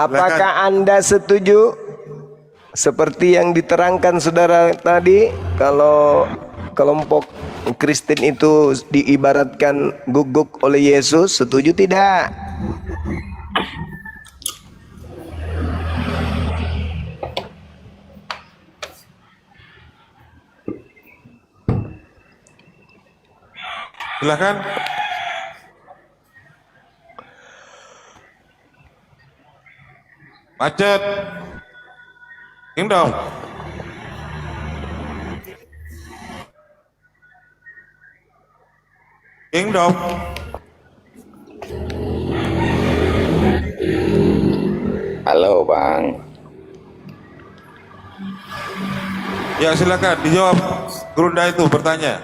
Apakah Anda setuju seperti yang diterangkan saudara tadi, kalau kelompok Kristen itu diibaratkan guguk oleh Yesus? Setuju tidak? Silakan. Macet. Ini dong. Ini dong. Halo Bang. Ya silakan dijawab. Gerunda itu bertanya.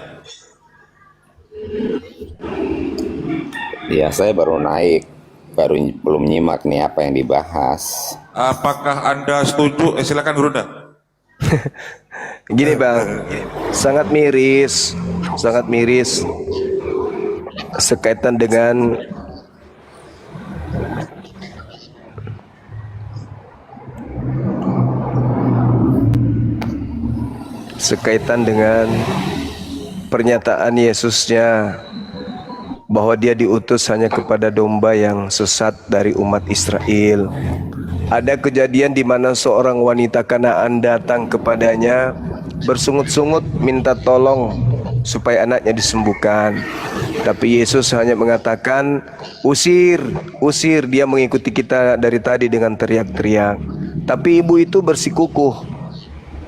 Ya saya baru naik, belum nyimak nih apa yang dibahas. Apakah Anda setuju? Silakan Gerunda. Gini Bang, sangat miris sekaitan dengan pernyataan Yesusnya bahwa dia diutus hanya kepada domba yang sesat dari umat Israel. Ada kejadian di mana seorang wanita Kanaan datang kepadanya bersungut-sungut minta tolong supaya anaknya disembuhkan. Tapi Yesus hanya mengatakan, usir. Dia mengikuti kita dari tadi dengan teriak-teriak. Tapi ibu itu bersikukuh.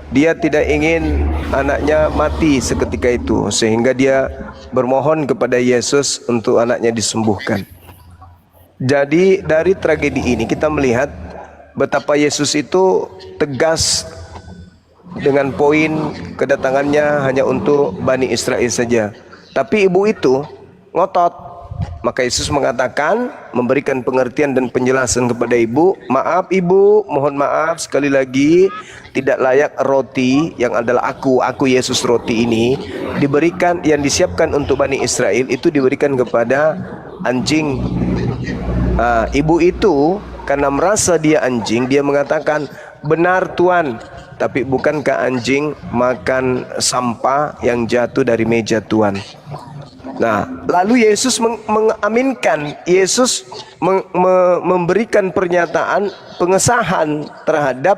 Dia tidak ingin anaknya mati seketika itu, sehingga dia bermohon kepada Yesus untuk anaknya disembuhkan. Jadi dari tragedi ini kita melihat betapa Yesus itu tegas dengan poin kedatangannya hanya untuk Bani Israel saja. Tapi ibu itu ngotot. Maka Yesus mengatakan, memberikan pengertian dan penjelasan kepada ibu, maaf ibu, mohon maaf sekali lagi, tidak layak roti yang adalah aku Yesus roti ini diberikan, yang disiapkan untuk Bani Israel itu diberikan kepada anjing. Ibu itu karena merasa dia anjing, dia mengatakan, benar Tuan, tapi bukankah anjing makan sampah yang jatuh dari meja Tuan? Nah, lalu Yesus mengaminkan, Yesus memberikan pernyataan pengesahan terhadap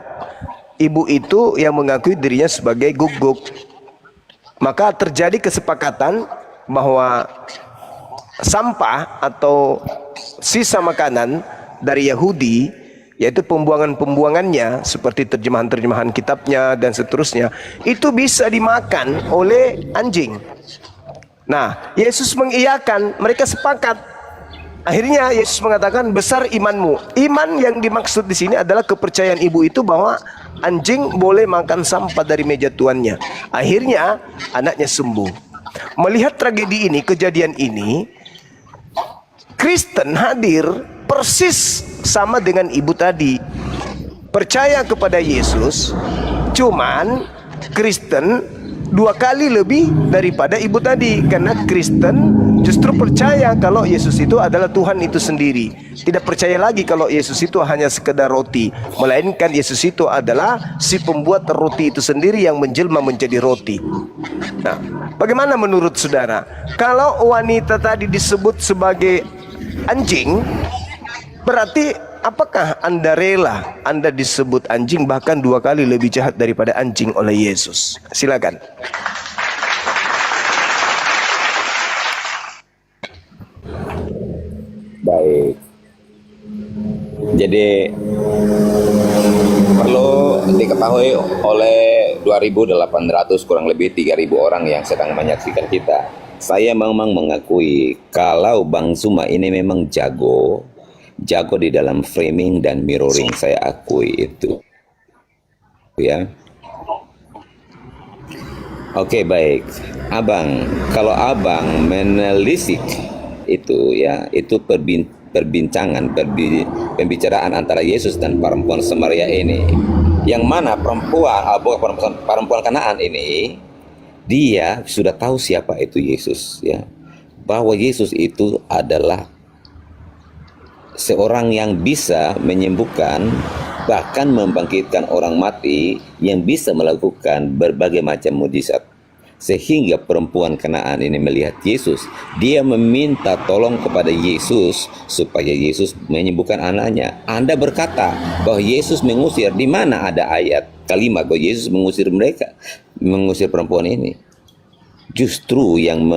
ibu itu yang mengakui dirinya sebagai guguk. Maka terjadi kesepakatan bahwa sampah atau sisa makanan dari Yahudi, yaitu pembuangannya seperti terjemahan-terjemahan kitabnya dan seterusnya, itu bisa dimakan oleh anjing. Nah, Yesus mengiyakan, mereka sepakat. Akhirnya Yesus mengatakan, besar imanmu. Iman yang dimaksud di sini adalah kepercayaan ibu itu bahwa anjing boleh makan sampah dari meja tuannya. Akhirnya anaknya sembuh. Melihat tragedi ini, kejadian ini, Kristen hadir persis sama dengan ibu tadi. Percaya kepada Yesus, cuman Kristen 2 kali lebih daripada ibu tadi, karena Kristen justru percaya kalau Yesus itu adalah Tuhan itu sendiri. Tidak percaya lagi kalau Yesus itu hanya sekedar roti, melainkan Yesus itu adalah si pembuat roti itu sendiri yang menjelma menjadi roti. Nah, bagaimana menurut saudara? Kalau wanita tadi disebut sebagai anjing, berarti apakah Anda rela Anda disebut anjing, bahkan 2 kali lebih jahat daripada anjing oleh Yesus? Silakan. Baik. Jadi perlu diketahui oleh 2.800 kurang lebih 3.000 orang yang sedang menyaksikan kita. Saya memang mengakui kalau Bang Zuma ini memang jago di dalam framing dan mirroring, saya akui itu ya. Oke, baik Abang, kalau Abang menelisik itu ya, itu pembicaraan antara Yesus dan perempuan Samaria ini, yang mana perempuan Kanaan ini dia sudah tahu siapa itu Yesus ya, bahwa Yesus itu adalah seorang yang bisa menyembuhkan, bahkan membangkitkan orang mati, yang bisa melakukan berbagai macam mujizat. Sehingga perempuan Kanaan ini melihat Yesus, dia meminta tolong kepada Yesus supaya Yesus menyembuhkan anaknya. Anda berkata bahwa Yesus mengusir, di mana ada ayat kalimat bahwa Yesus mengusir mereka, mengusir perempuan ini? Justru yang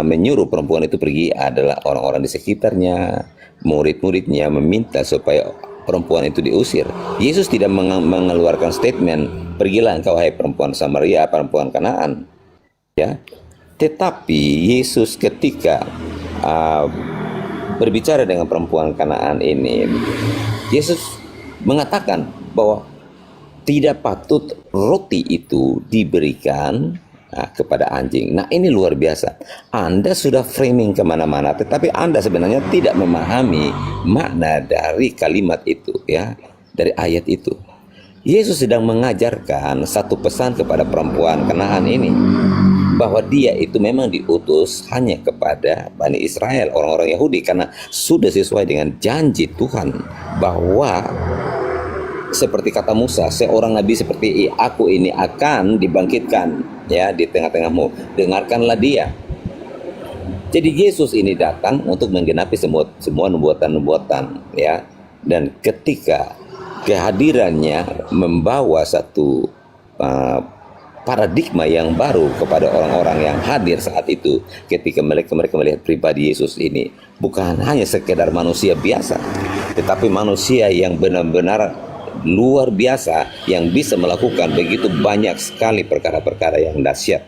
menyuruh perempuan itu pergi adalah orang-orang di sekitarnya, murid-muridnya meminta supaya perempuan itu diusir. Yesus tidak mengeluarkan statement, pergilah engkau hai perempuan Samaria, perempuan Kanaan. Ya, tetapi Yesus ketika berbicara dengan perempuan Kanaan ini, Yesus mengatakan bahwa tidak patut roti itu diberikan kepada anjing. Nah, ini luar biasa. Anda sudah framing kemana-mana, tetapi Anda sebenarnya tidak memahami makna dari kalimat itu, ya, dari ayat itu. Yesus sedang mengajarkan satu pesan kepada perempuan Kanaan ini, bahwa dia itu memang diutus hanya kepada Bani Israel, orang-orang Yahudi, karena sudah sesuai dengan janji Tuhan bahwa seperti kata Musa, seorang nabi seperti aku ini akan dibangkitkan, ya, di tengah-tengahmu, dengarkanlah dia. Jadi Yesus ini datang untuk menggenapi semua nubuatan-nubuatan, ya. Dan ketika kehadirannya membawa satu paradigma yang baru kepada orang-orang yang hadir saat itu, ketika mereka melihat pribadi Yesus ini bukan hanya sekedar manusia biasa, tetapi manusia yang benar-benar luar biasa, yang bisa melakukan begitu banyak sekali perkara-perkara yang dahsyat.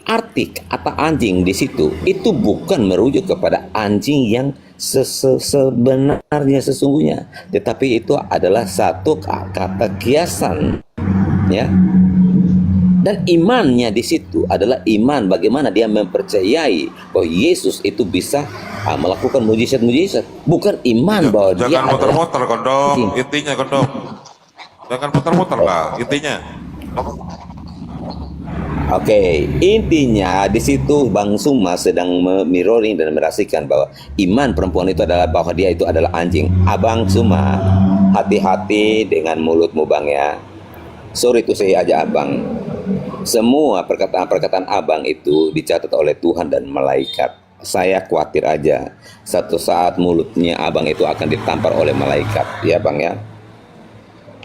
Arti kata anjing di situ itu bukan merujuk kepada anjing yang sebenarnya sesungguhnya, tetapi itu adalah satu kata kiasan, ya. Dan imannya di situ adalah iman bagaimana dia mempercayai bahwa Yesus itu bisa melakukan mujizat-mujizat, bukan iman bahwa dia Jangan adalah muter-muter kondom, intinya kondom. Jangan muter-muter lah, intinya. Oke, intinya di situ Bang Suma sedang mirroring dan merasakan bahwa iman perempuan itu adalah bahwa dia itu adalah anjing. Abang Suma, hati-hati dengan mulutmu Bang, ya. Sorry tuh saya aja Abang. Semua perkataan-perkataan Abang itu dicatat oleh Tuhan dan malaikat. Saya khawatir aja satu saat mulutnya Abang itu akan ditampar oleh malaikat, ya Bang, ya.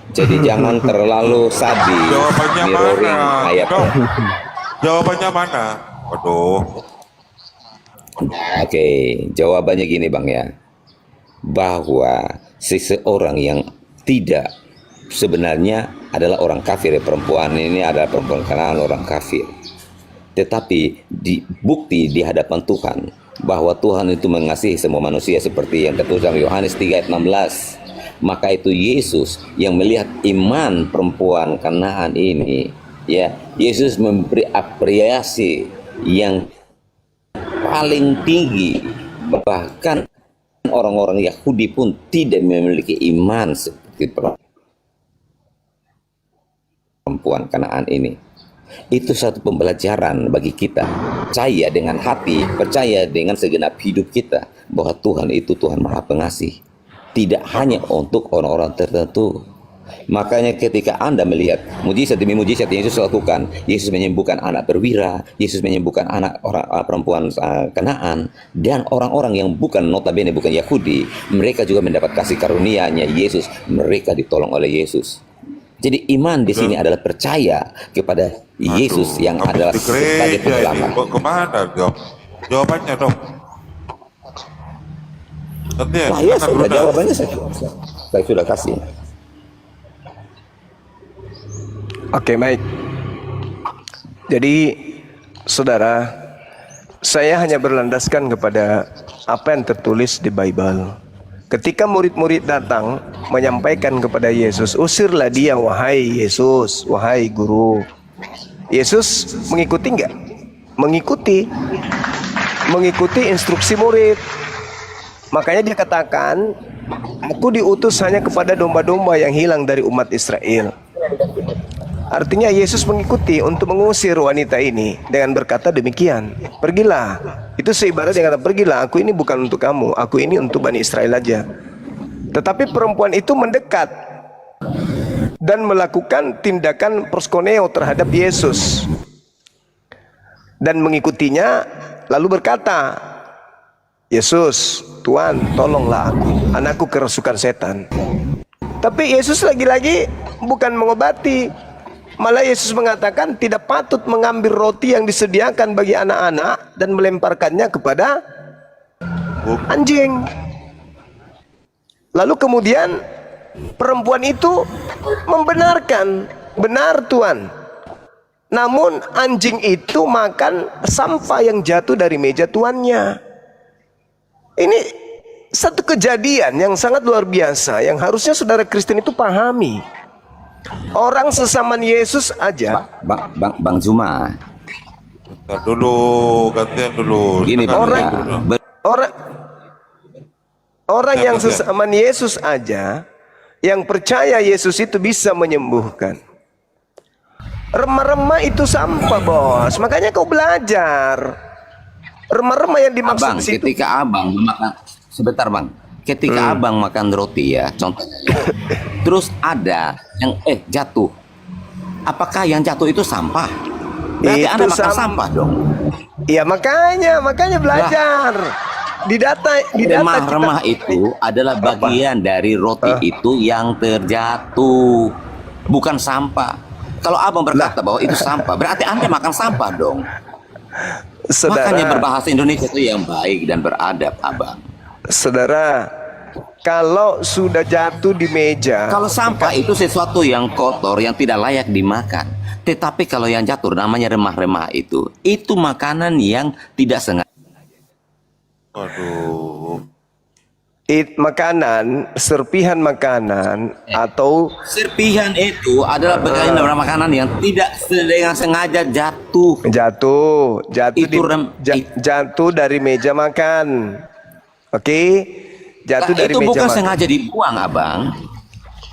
Jadi jangan terlalu sadis Jawabannya mirroring mana? ayat. Dong. Jawabannya mana? Waduh. Oke, jawabannya gini Bang, ya. Bahwa seseorang yang tidak sebenarnya adalah orang kafir, ya, perempuan ini adalah perempuan Kanaan, orang kafir. Tetapi bukti di hadapan Tuhan bahwa Tuhan itu mengasihi semua manusia seperti yang tertulis dalam Yohanes 3 ayat 16. Maka itu Yesus yang melihat iman perempuan Kanaan ini, ya, Yesus memberi apresiasi yang paling tinggi. Bahkan orang-orang Yahudi pun tidak memiliki iman seperti perempuan Kanaan ini. Itu satu pembelajaran bagi kita. Percaya dengan hati, percaya dengan segenap hidup kita bahwa Tuhan itu Tuhan Maha Pengasih, tidak hanya untuk orang-orang tertentu. Makanya ketika Anda melihat mujizat demi mujizat yang Yesus lakukan, Yesus menyembuhkan anak perwira, Yesus menyembuhkan anak perempuan Kanaan, dan orang-orang yang bukan notabene bukan Yahudi, mereka juga mendapat kasih karunia-Nya Yesus, mereka ditolong oleh Yesus. Jadi iman di sini adalah percaya kepada Yesus yang adalah sebagai penyelamat. Kemana dong? Jawabannya dong. Nah, ya sudah jawabannya saya sudah kasih. Oke, baik. Jadi, saudara, saya hanya berlandaskan kepada apa yang tertulis di Bible. Ketika murid-murid datang menyampaikan kepada Yesus, usirlah dia wahai Yesus, wahai guru. Yesus mengikuti enggak? Mengikuti instruksi murid. Makanya dia katakan, aku diutus hanya kepada domba-domba yang hilang dari umat Israel. Artinya Yesus mengikuti untuk mengusir wanita ini dengan berkata demikian, pergilah. Itu Itu seibarat yang kata, pergilah, aku ini bukan untuk kamu, aku ini untuk Bani Israel aja. Tetapi perempuan itu mendekat dan melakukan tindakan proskuneo terhadap Yesus dan mengikutinya, lalu berkata, Yesus, Tuhan, tolonglah aku, anakku kerasukan setan. Tapi Yesus lagi-lagi bukan mengobati. Malah Yesus mengatakan tidak patut mengambil roti yang disediakan bagi anak-anak dan melemparkannya kepada anjing. Lalu kemudian perempuan itu membenarkan, benar Tuhan. Namun anjing itu makan sampah yang jatuh dari meja tuannya. Ini satu kejadian yang sangat luar biasa yang harusnya saudara Kristen itu pahami. Orang sesama Yesus aja. Bang Zuma. Bentar dulu, gantian dulu. Gini, Orang yang sesama Yesus aja, yang percaya Yesus itu bisa menyembuhkan. Remah-remah itu sampah, bos. Makanya kau belajar. Remah-remah yang dimaksud Abang, di situ. ketika abang makan, sebentar bang, ketika abang makan roti ya, contohnya, terus ada yang jatuh, apakah yang jatuh itu sampah? Berarti Itu Anda makan sampah dong. Iya, makanya belajar. Di data Remah-remah itu adalah bagian dari roti itu yang terjatuh, bukan sampah. Kalau abang berkata bahwa itu sampah, berarti Anda makan sampah dong. Saudara, Makanya berbahasa Indonesia itu yang baik dan beradab, abang. saudara, kalau sudah jatuh di meja, Kalau sampah itu sesuatu yang kotor, yang tidak layak dimakan. Tetapi kalau yang jatuh namanya remah-remah itu makanan yang tidak sengaja. Waduh. makanan, serpihan makanan atau Serpihan itu adalah bagian dari makanan yang tidak dengan sengaja jatuh. jatuh Itu jatuh dari meja makan. Oke? Jatuh dari Itu meja bukan makan. sengaja dibuang, abang.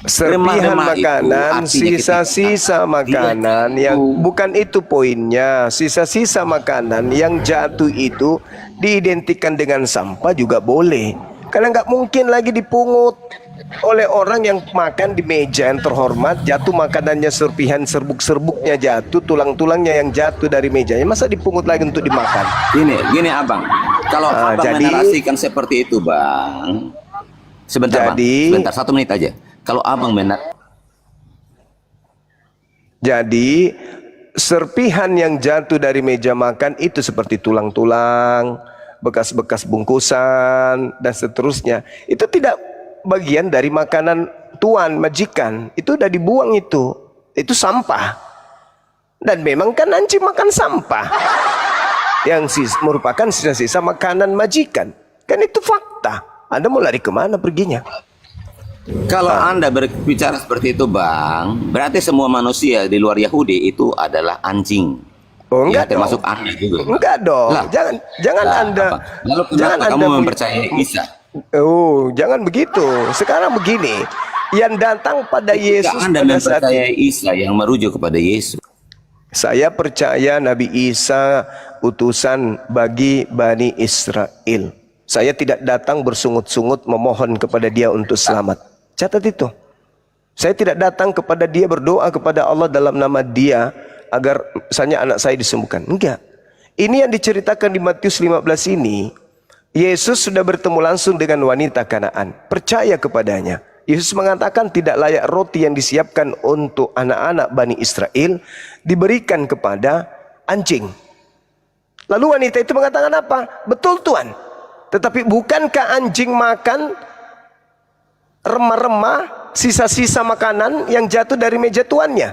Serpihan Remah-remah itu makanan, artinya sisa-sisa ketika makanan dia yang jatuh. bukan itu poinnya. Sisa-sisa makanan yang jatuh itu diidentikan dengan sampah juga boleh. Karena nggak mungkin lagi dipungut oleh orang yang makan di meja yang terhormat, jatuh makanannya, serpihan serbuk-serbuknya jatuh, tulang-tulangnya yang jatuh dari mejanya, masa dipungut lagi untuk dimakan? Gini abang, kalau abang jadi- menarasikan seperti itu, bang, sebentar Jadi- bang, sebentar 1 menit aja. Kalau abang Jadi serpihan yang jatuh dari meja makan itu seperti tulang-tulang, bekas-bekas bungkusan dan seterusnya. Itu tidak bagian dari makanan tuan, majikan. Itu udah dibuang itu. Itu sampah. Dan memang kan anjing makan sampah. Yang merupakan sisa-sisa makanan majikan. Kan itu fakta. Anda mau lari kemana perginya? Kalau Anda berbicara seperti itu, bang, berarti semua manusia di luar Yahudi itu adalah anjing. Oh, Ya, enggak dong. termasuk Anda juga. Enggak dong. Lah. Jangan Lah, Anda. apa? Lalu jangan kenapa kamu Anda mempercayai Isa? Oh, jangan begitu. Sekarang begini, yang datang pada Ketika Yesus Anda pada saat mempercayai Isa yang merujuk kepada Yesus. saya percaya Nabi Isa utusan bagi Bani Israel. Saya tidak datang bersungut-sungut memohon kepada dia untuk selamat. Catat itu. Saya tidak datang kepada dia berdoa kepada Allah dalam nama dia agar misalnya anak saya disembuhkan. Enggak. Ini yang diceritakan di Matius 15 ini. Yesus sudah bertemu langsung dengan wanita Kanaan. Percaya kepadanya. Yesus mengatakan tidak layak roti yang disiapkan untuk anak-anak Bani Israel diberikan kepada anjing. Lalu wanita itu mengatakan apa? Betul Tuhan. Tetapi bukankah anjing makan remah-remah, sisa-sisa makanan yang jatuh dari meja tuannya?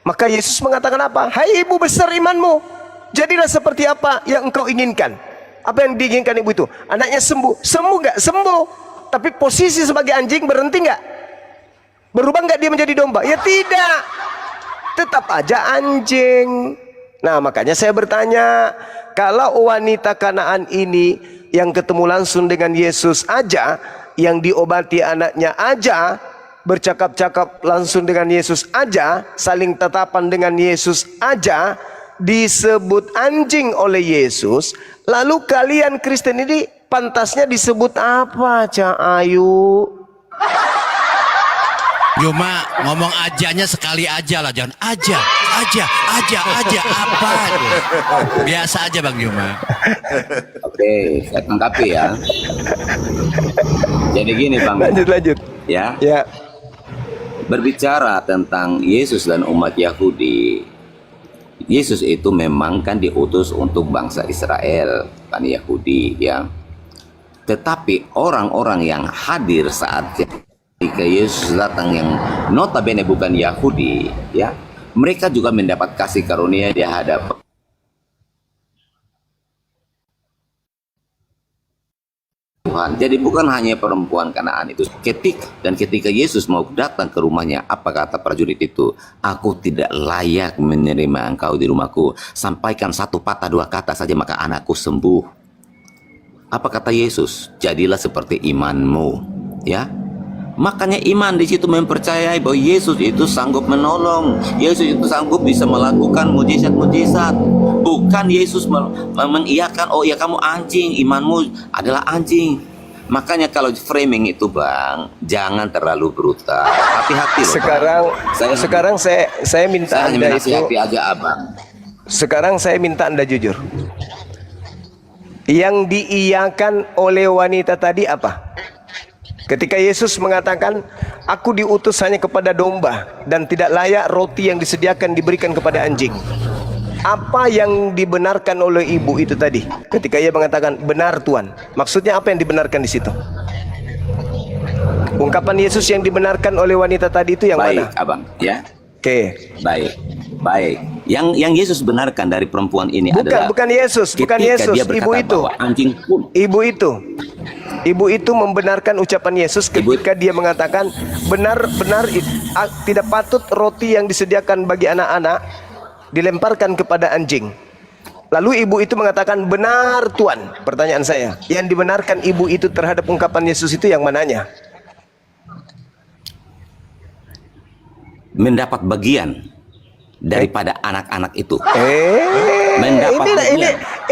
Maka Yesus mengatakan apa? Hai ibu besar imanmu, jadilah seperti apa yang engkau inginkan. Apa yang diinginkan ibu itu? Anaknya sembuh. Sembuh nggak? Sembuh. Tapi posisi sebagai anjing berhenti nggak? Berubah nggak dia menjadi domba? Ya tidak. Tetap aja anjing. Nah makanya saya bertanya, kalau wanita Kanaan ini yang ketemu langsung dengan Yesus aja, yang diobati anaknya aja, bercakap-cakap langsung dengan Yesus aja, saling tatapan dengan Yesus aja, disebut anjing oleh Yesus, lalu kalian Kristen ini pantasnya disebut apa, Cak Ayu? Cuma ngomong ajanya sekali aja lah, jangan aja apa gitu. Biasa aja Bang Yuma. Oke, saya tangkapi ya. Jadi gini Bang. Lanjut. Ya. Ya. Berbicara tentang Yesus dan umat Yahudi, Yesus itu memang kan diutus untuk bangsa Israel, bukan Yahudi ya. Tetapi orang-orang yang hadir saat ketika Yesus datang yang notabene bukan Yahudi ya, mereka juga mendapat kasih karunia di hadapan Tuhan. Jadi bukan hanya perempuan Kanaan itu. Ketika Yesus mau datang ke rumahnya, apa kata prajurit itu? Aku tidak layak menerima engkau di rumahku. Sampaikan satu patah dua kata saja maka anakku sembuh. Apa kata Yesus? Jadilah seperti imanmu, ya. Makanya iman di situ mempercayai bahwa Yesus itu sanggup menolong. Yesus itu sanggup bisa melakukan mujizat-mujizat. Bukan Yesus mengiyakan, oh ya kamu anjing, imanmu adalah anjing. Makanya kalau framing itu Bang, jangan terlalu brutal. Hati-hati loh. Sekarang saya minta saya hanya Anda menasihati aja Abang. Sekarang saya minta Anda jujur. Yang diiyakan oleh wanita tadi apa? Ketika Yesus mengatakan, aku diutus hanya kepada domba dan tidak layak roti yang disediakan diberikan kepada anjing. Apa yang dibenarkan oleh ibu itu tadi? Ketika ia mengatakan, benar Tuhan. Maksudnya apa yang dibenarkan di situ? Ungkapan Yesus yang dibenarkan oleh wanita tadi itu yang Baik, mana? Abang, ya. Oke. Baik. Yang Yesus benarkan dari perempuan ini adalah Bukan Yesus, ketika dia berkata ibu itu. bahwa anjing pun Ibu itu membenarkan ucapan Yesus ketika dia mengatakan benar-benar tidak patut roti yang disediakan bagi anak-anak dilemparkan kepada anjing. Lalu ibu itu mengatakan benar Tuhan. Pertanyaan saya, yang dibenarkan ibu itu terhadap ungkapan Yesus itu yang mananya? mendapat bagian daripada anak-anak itu.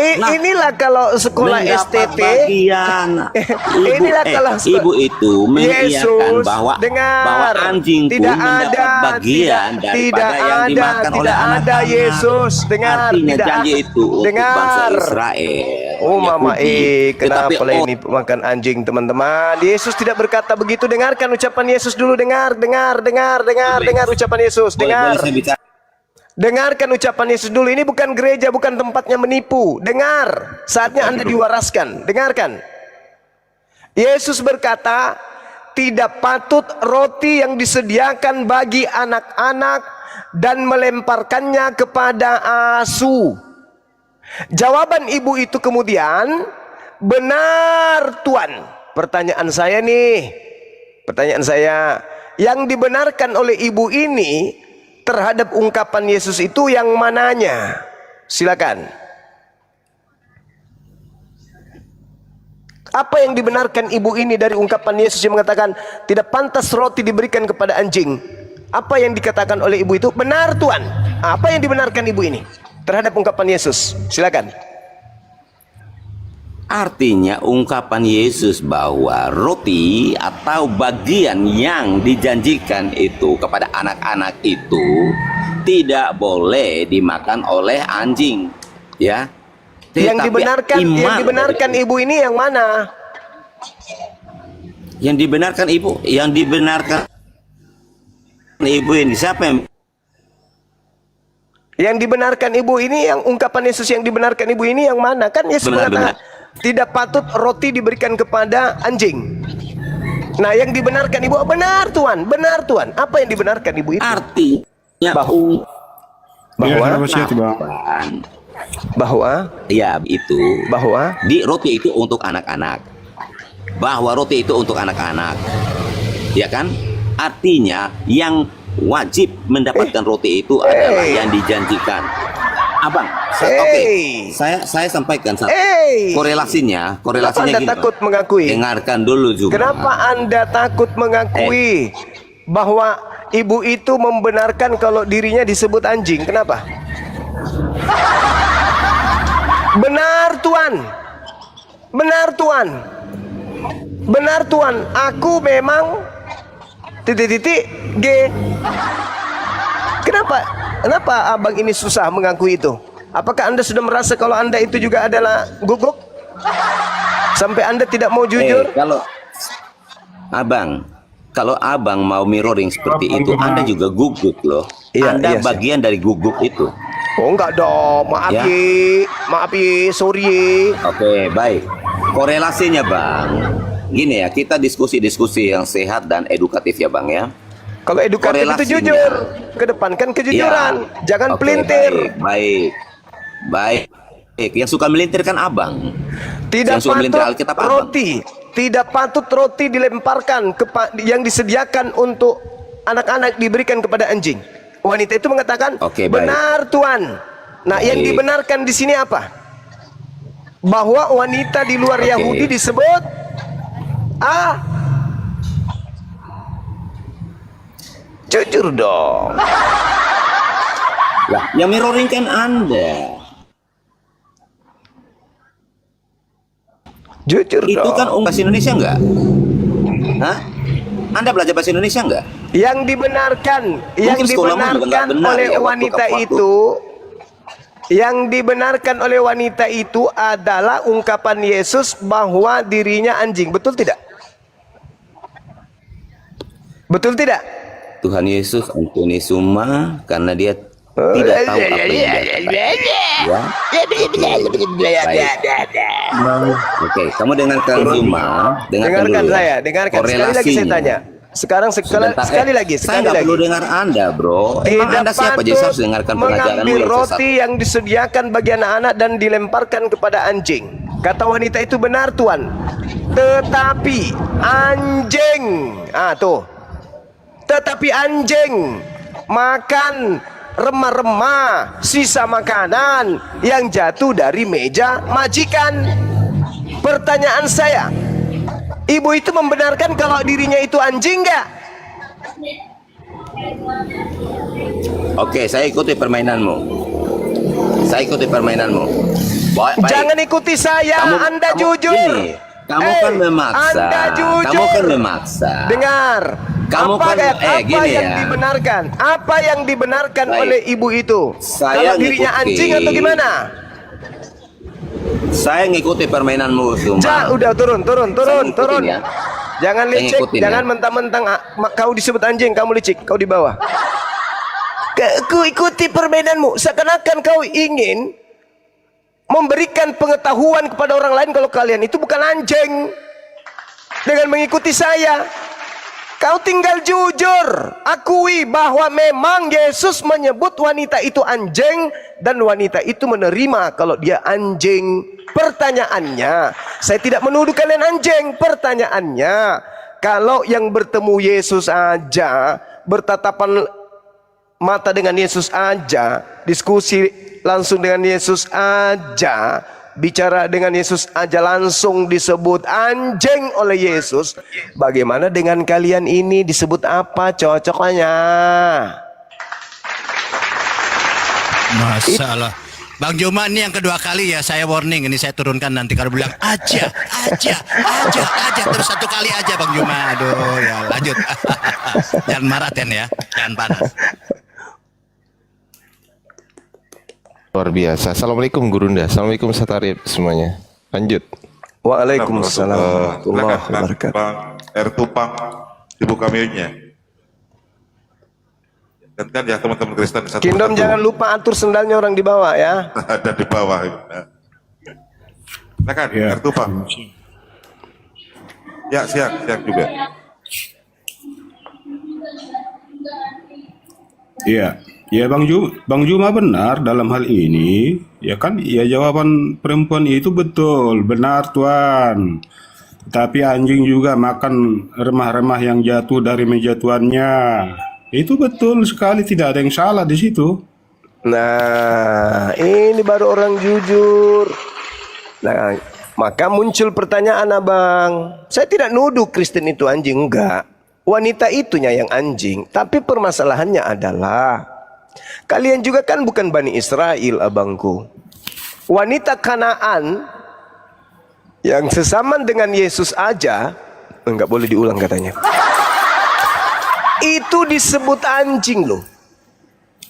Inilah kalau sekolah STT. Bagian. Ibu itu mengiyakan bahwa anjing pun mendapat bagian daripada yang dimakan oleh anak-anak. Yesus, dengar. Artinya janji itu untuk bangsa Israel. Oh mama kenapa Tetapi ini makan anjing teman-teman? Yesus tidak berkata begitu. Dengarkan ucapan Yesus dulu. Dengar ucapan Yesus. Dengar. Dengarkan ucapan Yesus dulu. Ini bukan gereja, bukan tempatnya menipu. Dengar, saatnya Anda diwaraskan. Dengarkan. Yesus berkata, tidak patut roti yang disediakan bagi anak-anak dan melemparkannya kepada asu. Jawaban ibu itu kemudian, benar Tuhan. Pertanyaan saya, yang dibenarkan oleh ibu ini terhadap ungkapan Yesus itu yang mananya? Silakan. Apa yang dibenarkan ibu ini dari ungkapan Yesus yang mengatakan tidak pantas roti diberikan kepada anjing? Apa yang dikatakan oleh ibu itu? Benar Tuhan. Apa yang dibenarkan ibu ini terhadap ungkapan Yesus? Silakan. Artinya ungkapan Yesus bahwa roti atau bagian yang dijanjikan itu kepada anak-anak itu tidak boleh dimakan oleh anjing, ya. Yang dibenarkan ibu ini yang mana? Yang dibenarkan ibu ini siapa yang dibenarkan ibu ini, yang ungkapan Yesus yang dibenarkan ibu ini yang mana? Kan Yesus mengatakan tidak patut roti diberikan kepada anjing. Nah, yang dibenarkan ibu, benar Tuhan. Apa yang dibenarkan ibu itu? Artinya bahwa roti itu untuk anak-anak. Bahwa roti itu untuk anak-anak. Ya kan? Artinya yang wajib mendapatkan roti itu adalah yang dijanjikan. Abang, saya sampaikan satu. Korelasinya Anda gini, takut mengakui? Dengarkan dulu juga. Kenapa Anda takut mengakui bahwa ibu itu membenarkan kalau dirinya disebut anjing? Kenapa? Benar Tuan. Benar Tuan. Benar Tuan, aku memang titik-titik G. Kenapa abang ini susah mengakui itu? Apakah Anda sudah merasa kalau Anda itu juga adalah guguk? Sampai Anda tidak mau jujur? Kalau abang mau mirroring seperti itu, Anda juga gugup loh. Iya, Anda iya, bagian dari gugup itu. Oh enggak dong, maaf Ya. maaf sorry. Oke, baik. Korelasinya bang, gini ya, kita diskusi-diskusi yang sehat dan edukatif ya bang ya. Kalau edukatif itu Korelasinya. jujur, kedepankan kejujuran, jangan Oke, pelintir. Baik. Yang suka melintir kan abang. Tidak Yang suka melintir patut Alkitab abang. tidak patut roti dilemparkan yang disediakan untuk anak-anak diberikan kepada anjing. Wanita itu mengatakan, Oke, baik. benar Tuan. Nah, yang Baik. dibenarkan di sini apa? Bahwa wanita di luar Oke. Yahudi disebut jujur dong. Lah, yang mirroring kan Anda. Jujur Itu dong. kan bahasa Indonesia enggak? Hah? Anda belajar bahasa Indonesia enggak? Yang dibenarkan, Mungkin sekolahmu juga nggak benar oleh ya, waktu wanita ke waktu. itu, yang dibenarkan oleh wanita itu adalah ungkapan Yesus bahwa dirinya anjing. Betul tidak? Betul tidak? Tuhan Yesus ampuni semua karena dia tidak tahu apa yang dia katakan. Ya? Baik. Oke, kamu dengarkan Zuma, dengarkan dulu. Dengarkan. Sekali lagi saya tanya. Sekarang sekali lagi. Saya nggak perlu dengar Anda, bro. Emang Anda siapa? Jadi saya harus dengarkan pengajaranmu mengambil yang sesat. roti yang disediakan bagi anak-anak dan dilemparkan kepada anjing. Kata wanita itu benar Tuan. Tetapi anjing, tetapi anjing makan remah-remah sisa makanan yang jatuh dari meja majikan. Pertanyaan saya, ibu itu membenarkan kalau dirinya itu anjing nggak? Oke, saya ikuti permainanmu. Baik. Jangan ikuti saya, Anda jujur. Gini, kamu kan memaksa. Anda jujur. Kamu kan memaksa. Dengar. Kamu apa kan- apa gini yang ya. dibenarkan? Apa yang dibenarkan Baik. oleh ibu itu? Saya Kalau dirinya ngikuti. anjing atau gimana? Saya ngikuti permainanmu, Zuma. Udah turun. ngikutin ya. Jangan Saya licik, ngikutin jangan ya. mentang-mentang kau disebut anjing, kamu licik, kau di bawah. Kau ikuti permainanmu, seakan-akan kau ingin memberikan pengetahuan kepada orang lain kalau kalian itu bukan anjing dengan mengikuti saya. Kau tinggal jujur, akui bahwa memang Yesus menyebut wanita itu anjing dan wanita itu menerima kalau dia anjing. Pertanyaannya, saya tidak menuduh kalian anjing. Pertanyaannya, kalau yang bertemu Yesus aja, bertatapan mata dengan Yesus aja, diskusi langsung dengan Yesus aja, bicara dengan Yesus aja langsung disebut anjing oleh Yesus. Bagaimana dengan kalian ini disebut apa cocoknya? Masalah. Bang Juma ini yang kedua kali ya saya warning, ini saya turunkan nanti kalau bilang aja terus satu kali aja Bang Juma. Aduh ya lanjut. Jangan marah Ten ya, jangan panas. Luar biasa. Assalamualaikum Gurunda. Assalamualaikum Satarip semuanya. Lanjut. Waalaikumsalam warahmatullahi Silakan, wabarakatuh. Bang R. Tupang dibuka mute-nya. Dan kan ya teman-teman Kristen satu Kingdom persatu. jangan lupa atur sendalnya orang di bawah ya. Ada di bawah. Silakan R. Tupang. Ya, siap juga. Iya, ya Bang Juma benar dalam hal ini. Ya kan, ya jawaban perempuan itu betul, benar Tuan. Tapi anjing juga makan remah-remah yang jatuh dari meja tuannya. Itu betul sekali, tidak ada yang salah di situ. Nah, ini baru orang jujur. Nah, maka muncul pertanyaan abang. Saya tidak nuduh Kristen itu anjing, enggak. Wanita itunya yang anjing. Tapi permasalahannya adalah Kalian juga kan bukan Bani Israel, abangku. Wanita Kanaan yang sesaman dengan Yesus aja, enggak boleh diulang katanya, itu disebut anjing loh.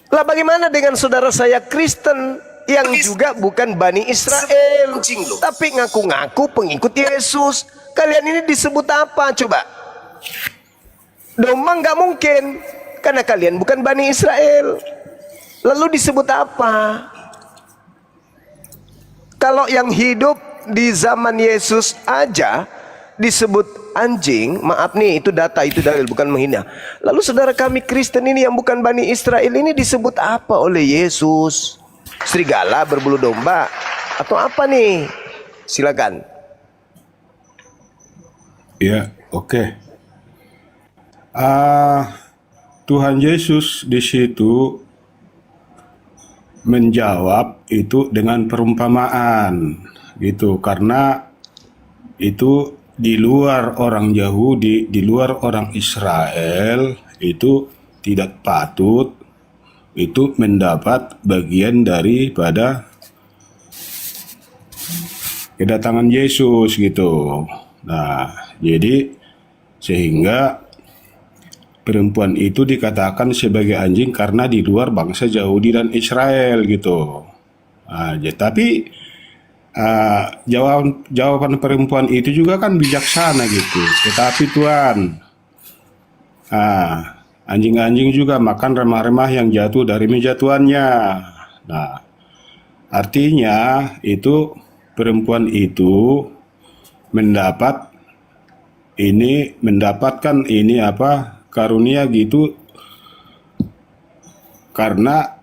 Lah bagaimana dengan saudara saya Kristen yang juga bukan Bani Israel, tapi ngaku-ngaku pengikut Yesus? Kalian ini disebut apa coba? Domba nggak mungkin, karena kalian bukan Bani Israel. Lalu disebut apa? Kalau yang hidup di zaman Yesus aja disebut anjing, maaf nih, itu data, itu dalil, bukan menghina. Lalu saudara kami Kristen ini yang bukan Bani Israel ini disebut apa oleh Yesus? Serigala berbulu domba atau apa nih? Silakan. Ya, oke. Tuhan Yesus di situ menjawab itu dengan perumpamaan gitu, karena itu di luar orang Yahudi, di luar orang Israel itu tidak patut itu mendapat bagian daripada kedatangan Yesus gitu. Nah, jadi sehingga perempuan itu dikatakan sebagai anjing karena di luar bangsa Yahudi dan Israel gitu. Nah, tapi jawaban perempuan itu juga kan bijaksana gitu. Tetapi Tuhan, anjing-anjing juga makan remah-remah yang jatuh dari meja tuannya. Nah, artinya itu perempuan itu mendapatkan ini apa, karunia gitu karena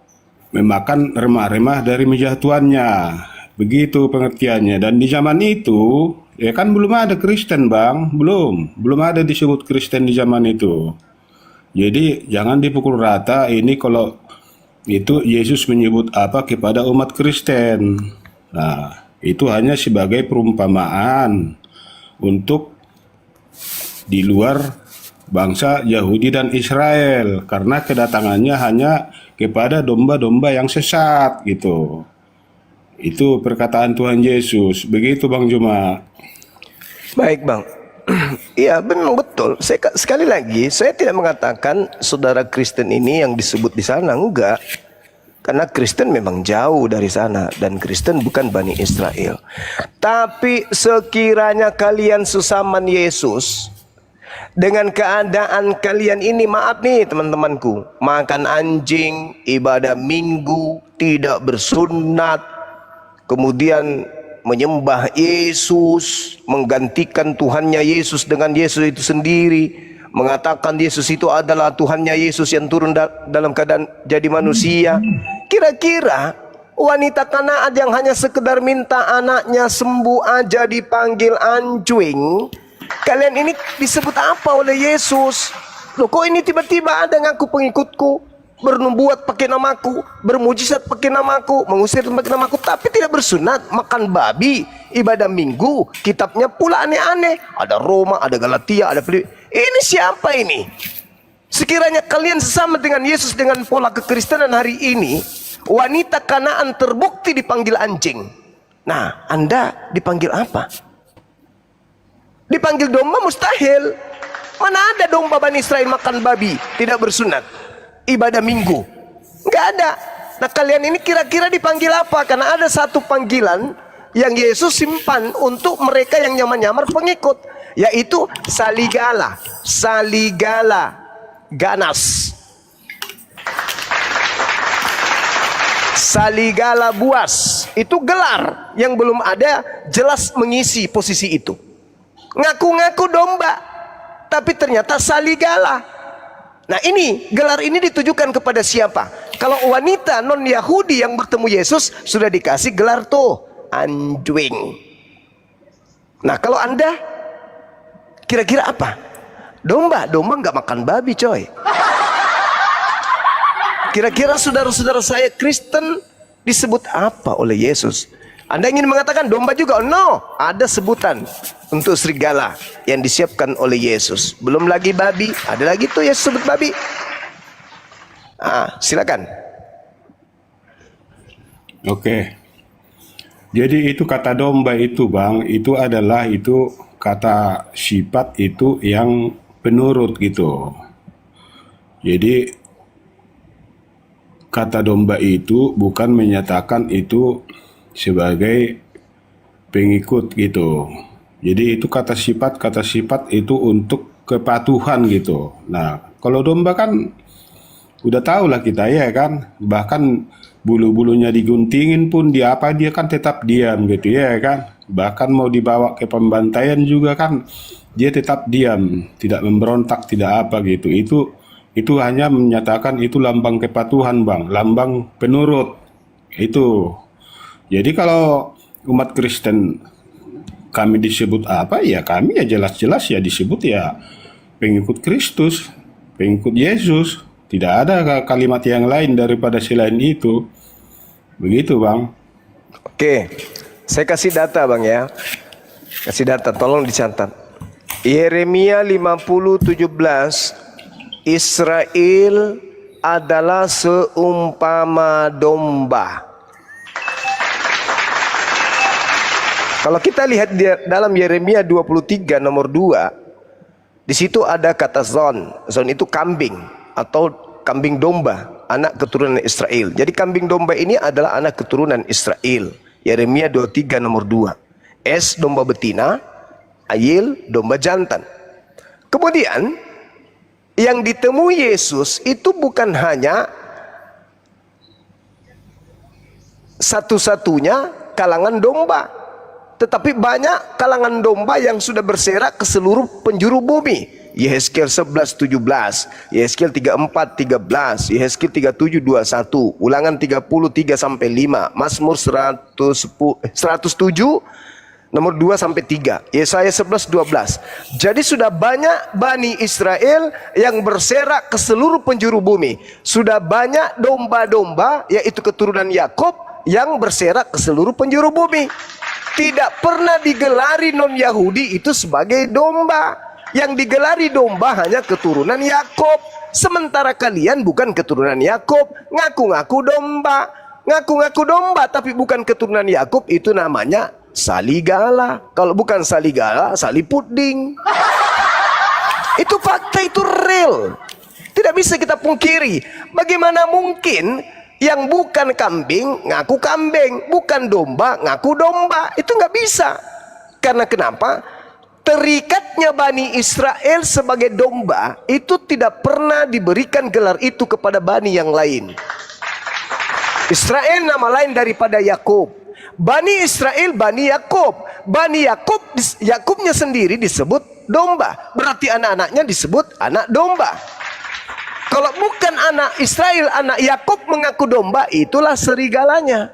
memakan remah-remah dari meja tuannya. Begitu pengertiannya. Dan di zaman itu ya kan belum ada Kristen, Bang, belum ada disebut Kristen di zaman itu. Jadi jangan dipukul rata ini kalau itu Yesus menyebut apa kepada umat Kristen. Nah, itu hanya sebagai perumpamaan untuk di luar bangsa Yahudi dan Israel, karena kedatangannya hanya kepada domba-domba yang sesat gitu. Itu perkataan Tuhan Yesus. Begitu Bang Juma. Baik Bang. Iya benar, betul. Sekali lagi saya tidak mengatakan saudara Kristen ini yang disebut di sana, enggak. Karena Kristen memang jauh dari sana dan Kristen bukan Bani Israel. Tapi sekiranya kalian sesaman Yesus dengan keadaan kalian ini, maaf nih teman-temanku, makan anjing, ibadah minggu, tidak bersunat, kemudian menyembah Yesus, menggantikan Tuhannya Yesus dengan Yesus itu sendiri, mengatakan Yesus itu adalah Tuhannya Yesus yang turun dalam keadaan jadi manusia. Kira-kira wanita Kanaan yang hanya sekedar minta anaknya sembuh aja dipanggil anjing, kalian ini disebut apa oleh Yesus? Loh, kok ini tiba-tiba ada ngaku pengikutku, bernubuat pakai namaku, bermujizat pakai namaku, mengusir pakai namaku, tapi tidak bersunat, makan babi, ibadah minggu, kitabnya pula aneh-aneh, ada Roma, ada Galatia, ada Filipi. Ini siapa ini? Sekiranya kalian sesama dengan Yesus dengan pola kekristenan hari ini, wanita Kanaan terbukti dipanggil anjing. Nah, Anda dipanggil apa? Dipanggil domba mustahil. Mana ada domba Bani Israel makan babi, tidak bersunat, ibadah minggu? Enggak ada. Nah, kalian ini kira-kira dipanggil apa? Karena ada satu panggilan yang Yesus simpan untuk mereka yang nyamar-nyamar pengikut, yaitu saligala. Saligala. Ganas. Saligala buas. Itu gelar yang belum ada jelas mengisi posisi itu. Ngaku-ngaku domba, tapi ternyata saligala. Nah, ini gelar ini ditujukan kepada siapa? Kalau wanita non Yahudi yang bertemu Yesus sudah dikasih gelar tuh anjing. Nah, kalau Anda kira-kira apa? Domba nggak makan babi, coy. Kira-kira saudara-saudara saya Kristen disebut apa oleh Yesus? Anda ingin mengatakan domba juga? No, ada sebutan untuk serigala yang disiapkan oleh Yesus. Belum lagi babi, ada lagi tuh Yesus sebut babi. Silakan. Oke. Jadi itu kata domba itu Bang, itu adalah itu kata sifat itu yang penurut gitu. Jadi kata domba itu bukan menyatakan itu sebagai pengikut gitu. Jadi itu kata sifat itu untuk kepatuhan gitu. Nah, kalau domba kan udah tahu lah kita ya kan, bahkan bulu-bulunya diguntingin pun dia kan tetap diam gitu ya kan. Bahkan mau dibawa ke pembantaian juga kan dia tetap diam, tidak memberontak, tidak apa gitu. Itu hanya menyatakan itu lambang kepatuhan Bang, lambang penurut. Itu. Jadi kalau umat Kristen kami disebut apa ya, kami ya jelas-jelas ya disebut ya pengikut Kristus, pengikut Yesus. Tidak ada kalimat yang lain daripada selain itu. Begitu Bang. Oke, saya kasih data Bang ya. Kasih data, tolong dicatat. Yeremia 50:17, Israel adalah seumpama domba. Kalau kita lihat di dalam Yeremia 23 nomor 2, di situ ada kata zon. Zon itu kambing atau kambing domba, anak keturunan Israel. Jadi kambing domba ini adalah anak keturunan Israel. Yeremia 23 nomor 2. S domba betina, Ayil domba jantan. Kemudian yang ditemui Yesus itu bukan hanya satu-satunya kalangan domba, tetapi banyak kalangan domba yang sudah berserak ke seluruh penjuru bumi. Yehezkiel 11:17, Yehezkiel 34:13, Yehezkiel 37:21, Ulangan 33-5, Mazmur 107 nomor 2-3, Yesaya 11:12. Jadi sudah banyak Bani Israel yang berserak ke seluruh penjuru bumi. Sudah banyak domba-domba, yaitu keturunan Yakub, yang berserak ke seluruh penjuru bumi. Tidak pernah digelari non-Yahudi itu sebagai domba. Yang digelari domba hanya keturunan Yakub. Sementara kalian bukan keturunan Yakub, ngaku-ngaku domba. Ngaku-ngaku domba tapi bukan keturunan Yakub, itu namanya saligala. Kalau bukan saligala, salipuding. Itu fakta, itu real. Tidak bisa kita pungkiri. Bagaimana mungkin yang bukan kambing ngaku kambing, bukan domba ngaku domba? Itu nggak bisa. Karena kenapa? Terikatnya Bani Israel sebagai domba itu tidak pernah diberikan gelar itu kepada Bani yang lain. Israel nama lain daripada Yakub. Bani Israel Bani Yakub. Bani Yakub, Yakubnya sendiri disebut domba. Berarti anak-anaknya disebut anak domba. Kalau bukan anak Israel, anak Yakub mengaku domba, itulah serigalanya.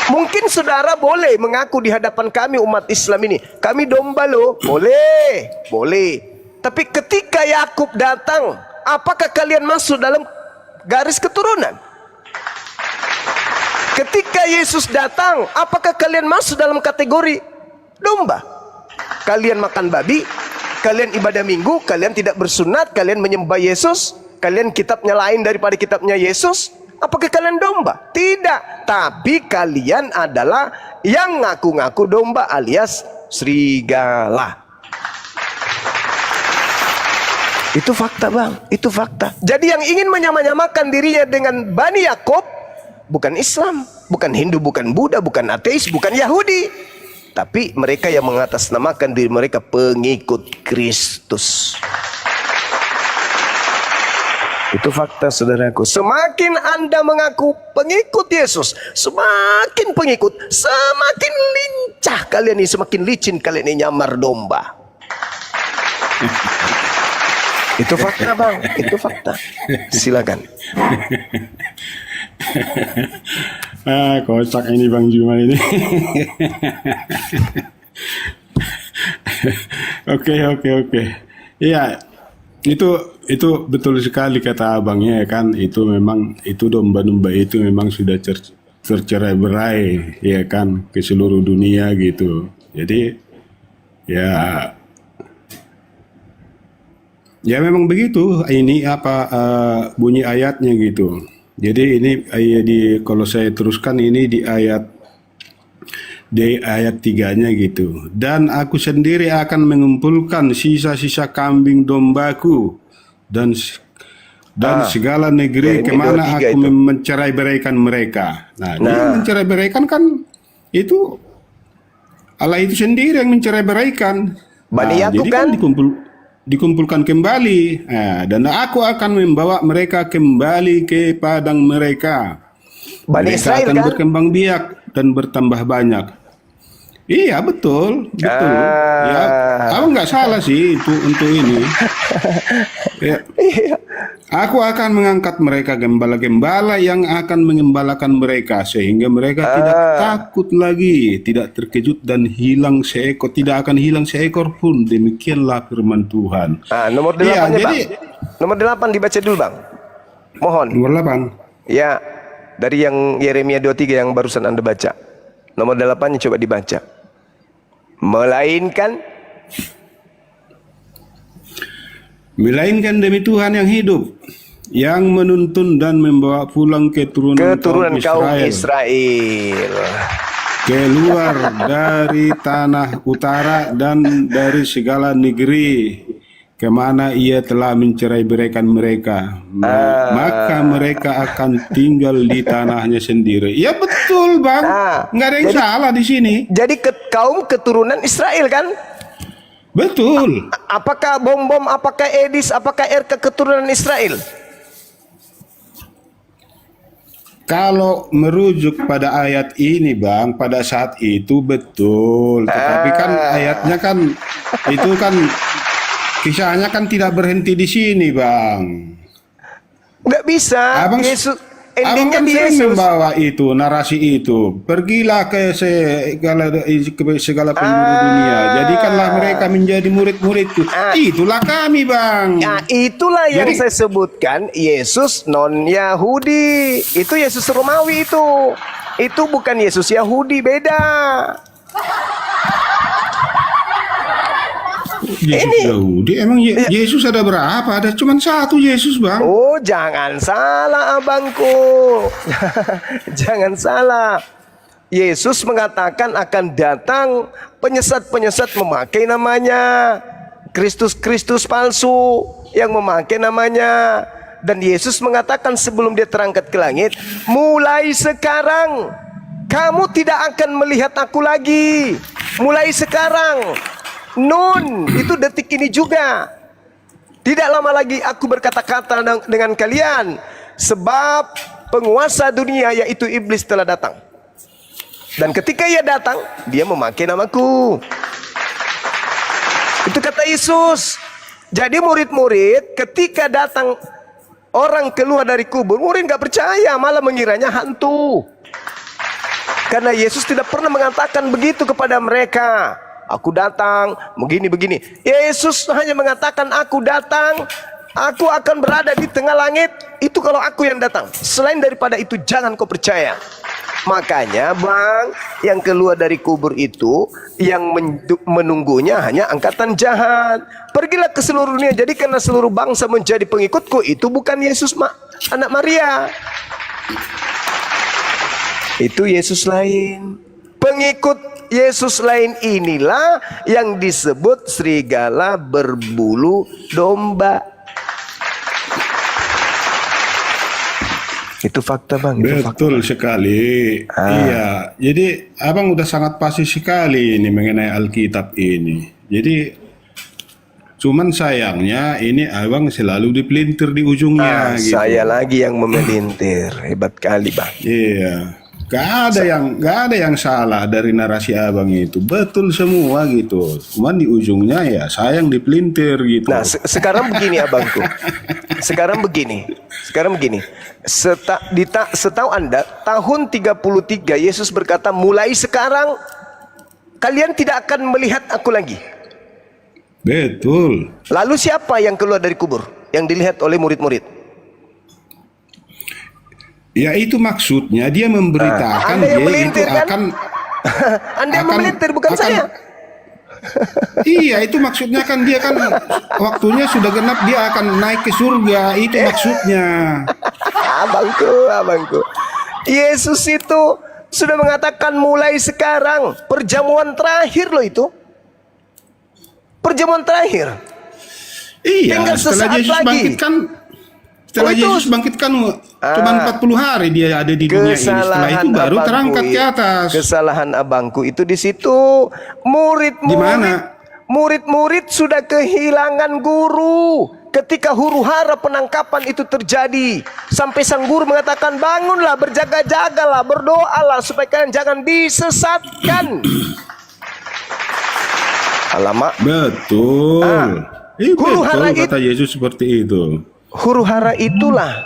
Mungkin saudara boleh mengaku di hadapan kami umat Islam ini, kami domba loh, boleh, boleh. Tapi ketika Yakub datang, apakah kalian masuk dalam garis keturunan? Ketika Yesus datang, apakah kalian masuk dalam kategori domba? Kalian makan babi, kalian ibadah minggu, kalian tidak bersunat, kalian menyembah Yesus, kalian kitabnya lain daripada kitabnya Yesus. Apakah kalian domba? Tidak. Tapi kalian adalah yang ngaku-ngaku domba alias serigala. Itu fakta Bang, itu fakta. Jadi yang ingin menyamakan dirinya dengan Bani Yakub bukan Islam, bukan Hindu, bukan Buddha, bukan ateis, bukan Yahudi. Tapi mereka yang mengatasnamakan diri mereka pengikut Kristus. Itu fakta saudaraku. Semakin Anda mengaku pengikut Yesus, semakin pengikut, semakin lincah kalian ini, semakin licin kalian ini nyamar domba. Itu fakta Bang, itu fakta. Silakan. Kocak ini Bang Juma ini. Oke. Iya, itu betul sekali kata abangnya kan. Itu memang itu domba-domba itu memang sudah tercerai-berai ya kan ke seluruh dunia gitu. Jadi ya memang begitu. Ini apa bunyi ayatnya gitu. Jadi ini kalau saya teruskan ini di ayat 3-nya gitu. Dan aku sendiri akan mengumpulkan sisa-sisa kambing dombaku dan segala negeri Yeremia kemana 23 aku itu. mencerai-beraikan mereka. Nah, dia mencerai-beraikan kan itu Allah itu sendiri yang mencerai-beraikan. Bani Yakub jadi kan? dikumpulkan kembali. Nah, dan aku akan membawa mereka kembali ke padang mereka. Bani Mereka Israel akan kan? berkembang biak dan bertambah banyak. Iya betul. Ya, aku nggak salah sih untuk ini. Ya. Aku akan mengangkat mereka gembala-gembala yang akan mengembalakan mereka sehingga mereka tidak takut lagi, tidak terkejut dan tidak akan hilang seekor pun. Demikianlah firman Tuhan. Nomor 8 Iya, Bang. jadi Nomor 8 dibaca dulu Bang. Mohon. nomor 8. Ya, dari yang Yeremia 23 yang barusan Anda baca. Nomor 8 coba dibaca. Melainkan Melainkan demi Tuhan yang hidup, yang menuntun dan membawa pulang keturunan kaum Israel. keluar dari tanah utara dan dari segala negeri kemana ia telah mencerai-beraikan mereka. Maka mereka akan tinggal di tanahnya sendiri. Ya betul Bang, nggak ada yang salah di sini. Jadi kaum keturunan Israel kan? Betul. Apakah Bom-Bom, apakah Edis, apakah keturunan Israel? Kalau merujuk pada ayat ini Bang, pada saat itu betul. Tetapi kan ayatnya kan itu kan kisahnya kan tidak berhenti di sini Bang. Nggak bisa. Abang Endingnya kan di sering Yesus. membawa itu narasi itu. Pergilah ke segala penjuru dunia. Jadikanlah mereka menjadi murid-muridku. Itulah kami Bang. Nah, itulah yang Jadi- saya sebutkan Yesus non Yahudi. Itu Yesus Romawi itu. Itu bukan Yesus Yahudi, beda. Yesus Yahudi. Emang Yesus ada berapa? Ada cuma satu Yesus Bang. Oh, jangan salah abangku. Jangan salah. Yesus mengatakan akan datang penyesat-penyesat memakai namanya. Kristus-Kristus palsu yang memakai namanya. Dan Yesus mengatakan sebelum dia terangkat ke langit, mulai sekarang kamu tidak akan melihat aku lagi. Mulai sekarang. Nun, itu detik ini juga. Tidak lama lagi aku berkata-kata dengan kalian, sebab penguasa dunia yaitu iblis telah datang. Dan ketika ia datang, dia memakai namaku. Itu kata Yesus. Jadi murid-murid ketika datang orang keluar dari kubur, murid nggak percaya, malah mengiranya hantu. Karena Yesus tidak pernah mengatakan begitu kepada mereka. Aku datang, begini-begini. Yesus hanya mengatakan aku datang, aku akan berada di tengah langit. Itu kalau aku yang datang. Selain daripada itu jangan kau percaya. Makanya Bang, yang keluar dari kubur itu, yang menunggunya hanya angkatan jahat. Pergilah ke seluruh dunia, jadi karena seluruh bangsa menjadi pengikutku. Itu bukan Yesus anak Maria. Itu Yesus lain. Pengikut Yesus lain inilah yang disebut serigala berbulu domba. Itu fakta Bang. Itu fakta. Betul sekali. Iya. Jadi Abang udah sangat pasti sekali ini mengenai Alkitab ini. Jadi cuman sayangnya ini Abang selalu dipelintir di ujungnya gitu. Saya lagi yang memelintir. Hebat kali Bang. Iya. Gak ada yang salah dari narasi Abang itu. Betul semua gitu. Cuman di ujungnya ya saya yang dipelintir gitu. Nah, sekarang begini abangku. Sekarang begini. Setahu Anda, tahun 33 Yesus berkata, mulai sekarang kalian tidak akan melihat aku lagi. Betul. Lalu siapa yang keluar dari kubur? Yang dilihat oleh murid-murid? Ya itu maksudnya dia memberitakan Anda yang dia itu melintir, kan? akan Anda yang memelintir, bukan saya. Iya, itu maksudnya kan dia kan waktunya sudah genap, dia akan naik ke surga. Itu maksudnya. Abangku. Yesus itu sudah mengatakan mulai sekarang, perjamuan terakhir loh itu. Perjamuan terakhir. Iya, Tinggal setelah sesaat Yesus lagi. bangkitkan, setelah Oh, itu- Yesus bangkitkan cuma 40 hari dia ada di dunia ini. Setelah itu baru abangku terangkat ke i- atas. Kesalahan abangku itu di situ. Di mana? Murid-murid sudah kehilangan guru ketika huru-hara penangkapan itu terjadi. Sampai sang guru mengatakan, bangunlah, berjaga-jagalah, berdoalah supaya kalian jangan disesatkan. Alamak, Betul. Huru hara Betul kata Yesus seperti itu. huru-hara itulah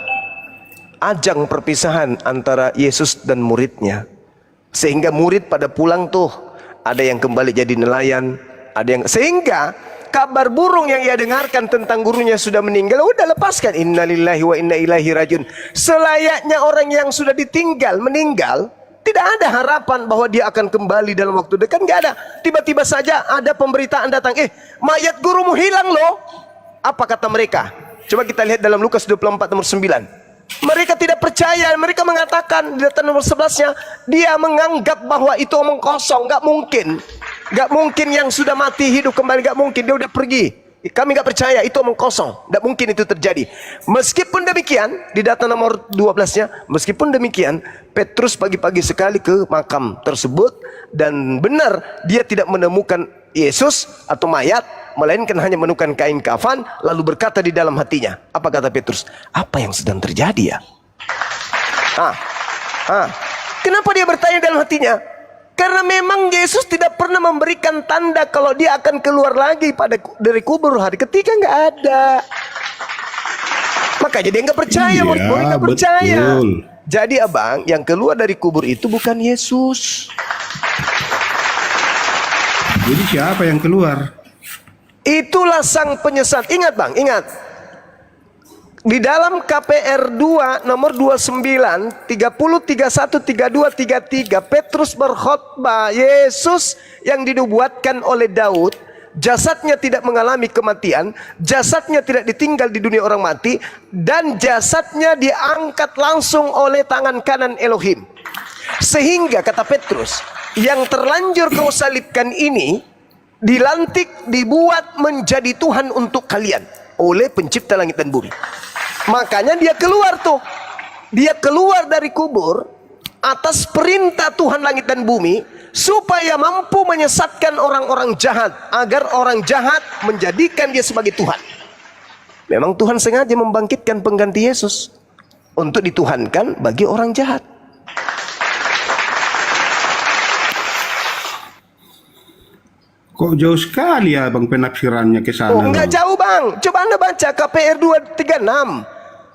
ajang perpisahan antara Yesus dan muridnya. Sehingga murid pada pulang tuh, ada yang kembali jadi nelayan, ada yang sehingga kabar burung yang ia dengarkan tentang gurunya sudah meninggal, udah lepaskan, innalillahi wa inna ilaihi rajiun. Selayaknya orang yang sudah ditinggal meninggal, tidak ada harapan bahwa dia akan kembali dalam waktu dekat, nggak ada. Tiba-tiba saja ada pemberitaan datang, mayat gurumu hilang loh. Apa kata mereka? Coba kita lihat dalam Lukas 24 nomor 9. Mereka tidak percaya, mereka mengatakan di data nomor 11-nya, dia menganggap bahwa itu omong kosong, nggak mungkin. Nggak mungkin yang sudah mati hidup kembali, nggak mungkin, dia udah pergi. Kami nggak percaya, itu omong kosong, nggak mungkin itu terjadi. Meskipun demikian, di data nomor 12-nya, meskipun demikian, Petrus pagi-pagi sekali ke makam tersebut, dan benar dia tidak menemukan Yesus atau mayat, melainkan hanya menemukan kain kafan, lalu berkata di dalam hatinya, apa kata Petrus? Apa yang sedang terjadi ya? Kenapa dia bertanya dalam hatinya? Karena memang Yesus tidak pernah memberikan tanda kalau dia akan keluar lagi dari kubur hari ketiga, nggak ada. Makanya dia nggak percaya, Iya, murid-murid nggak percaya. betul. Jadi abang, yang keluar dari kubur itu bukan Yesus. Jadi siapa yang keluar? Itulah sang penyesat. Ingat bang, ingat. Di dalam KPR 2 nomor 29, 30, 31, 32, 33, Petrus berkhotbah Yesus yang dinubuatkan oleh Daud, jasadnya tidak mengalami kematian, jasadnya tidak ditinggal di dunia orang mati, dan jasadnya diangkat langsung oleh tangan kanan Elohim. Sehingga kata Petrus, yang terlanjur kau salibkan ini dilantik, dibuat menjadi Tuhan untuk kalian oleh pencipta langit dan bumi. Makanya dia keluar tuh. Dia keluar dari kubur atas perintah Tuhan langit dan bumi, supaya mampu menyesatkan orang-orang jahat, agar orang jahat menjadikan dia sebagai Tuhan. Memang Tuhan sengaja membangkitkan pengganti Yesus untuk dituhankan bagi orang jahat. Kok jauh sekali ya bang penafsirannya ke sana? Oh, enggak Bang? jauh bang. Coba anda baca KPR 236.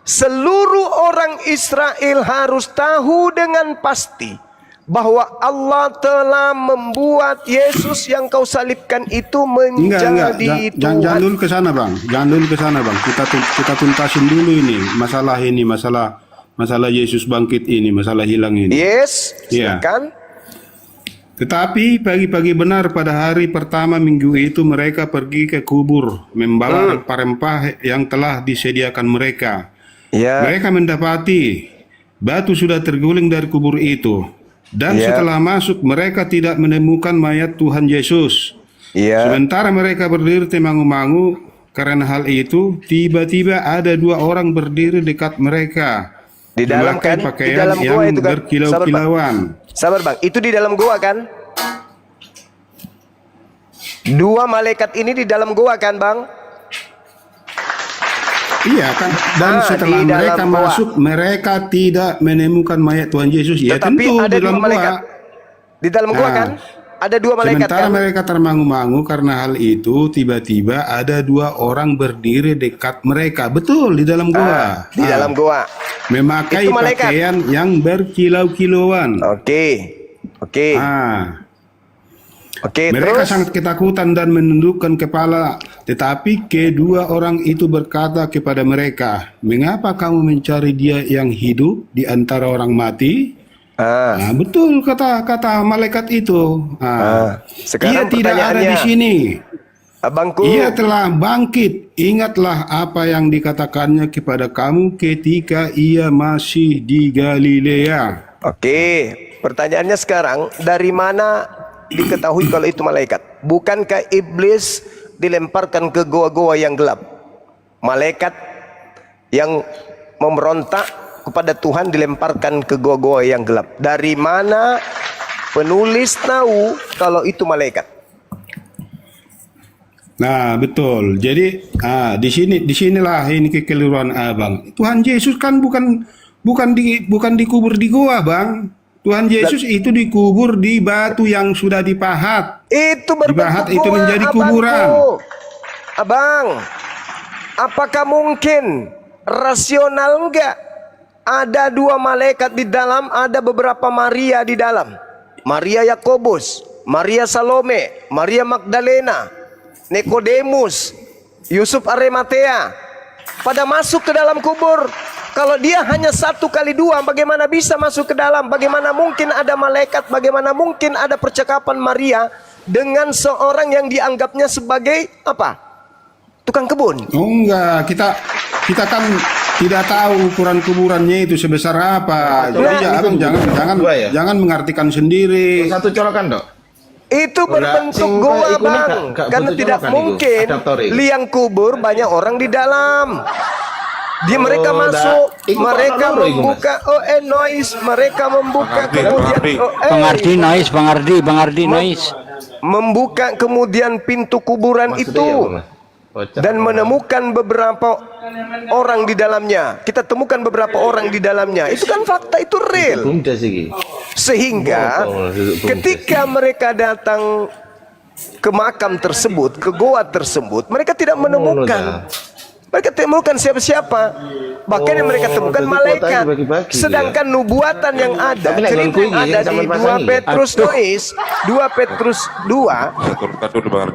Seluruh orang Israel harus tahu dengan pasti bahwa Allah telah membuat Yesus yang kau salibkan itu menjadi Tuhan. Jangan dulu ke sana bang. Jangan dulu ke sana bang. Kita tuntasin dulu ini masalah Yesus bangkit ini, masalah hilang ini. Yes, Iya. silakan. Tetapi pagi-pagi benar pada hari pertama minggu itu mereka pergi ke kubur membawa rempah-rempah yang telah disediakan mereka. Ya. Mereka mendapati batu sudah terguling dari kubur itu. Dan Ya. setelah masuk mereka tidak menemukan mayat Tuhan Yesus. Iya. Sementara mereka berdiri temangu-mangu karena hal itu, tiba-tiba ada dua orang berdiri dekat mereka. Di dalam memakai kan? Di pakaian dalam yang gua itu kan? berkilau-kilauan. Sabar bang, itu di dalam goa kan? Dua malaikat ini di dalam goa kan bang? Iya kan, dan setelah di dalam mereka goa. masuk, mereka tidak menemukan mayat Tuhan Yesus. Ya Tetapi tentu ada di dua dalam malaikat. gua. Di dalam goa Nah, kan? Ada dua malaikat Sementara kan? mereka termangu-mangu karena hal itu, tiba-tiba ada dua orang berdiri dekat mereka. Betul, di dalam gua. Di dalam goa. Memakai Itu malaikat. pakaian yang berkilau-kilauan. Oke. Oke, Mereka terus? sangat ketakutan dan menundukkan kepala. Tetapi kedua orang itu berkata kepada mereka, "Mengapa kamu mencari dia yang hidup di antara orang mati? Nah, betul kata malaikat itu. Sekarang Ia tidak ada di pertanyaannya, sini. abangku, Ia telah bangkit. Ingatlah apa yang dikatakannya kepada kamu ketika ia masih di Galilea. oke, pertanyaannya sekarang, dari mana diketahui kalau itu malaikat? Bukankah iblis dilemparkan ke goa-goa yang gelap? Malaikat yang memberontak kepada Tuhan dilemparkan ke goa-goa yang gelap. Dari mana penulis tahu kalau itu malaikat? Nah, betul. Jadi, disinilah ini kekeliruan abang. Tuhan Yesus kan bukan dikubur di goa, bang. Tuhan Yesus itu dikubur di batu yang sudah dipahat. Itu Dipahat berbentuk itu goa, menjadi abangku. kuburan. Abang, apakah mungkin rasional enggak? Ada 2 malaikat di dalam, ada beberapa Maria di dalam. Maria Yakobus, Maria Salome, Maria Magdalena, Nikodemus, Yusuf Arimatea, pada masuk ke dalam kubur. Kalau dia hanya 1 kali 2, bagaimana bisa masuk ke dalam? Bagaimana mungkin ada malaikat? Bagaimana mungkin ada percakapan Maria dengan seorang yang dianggapnya sebagai apa? Tukang kebun. Oh enggak, kita kan tidak tahu ukuran kuburannya itu sebesar apa. Jadi ya, abang jangan mengartikan sendiri. Satu colokan, Dok. Itu berbentuk goa, bang, karena tidak mungkin liang kubur banyak orang di dalam. Mereka masuk, mereka membuka noise, mereka membuka kemudian Bang Ardi noise. membuka kemudian pintu kuburan itu dan menemukan beberapa orang di dalamnya. Kita temukan beberapa orang di dalamnya. Itu kan fakta, itu real. Sehingga ketika mereka datang ke makam tersebut, ke goa tersebut, mereka tidak menemukan. Mereka temukan siapa-siapa. Bahkan yang mereka temukan malaikat. Sedangkan nubuatan yang ada, cerita yang ada di 2 Petrus 2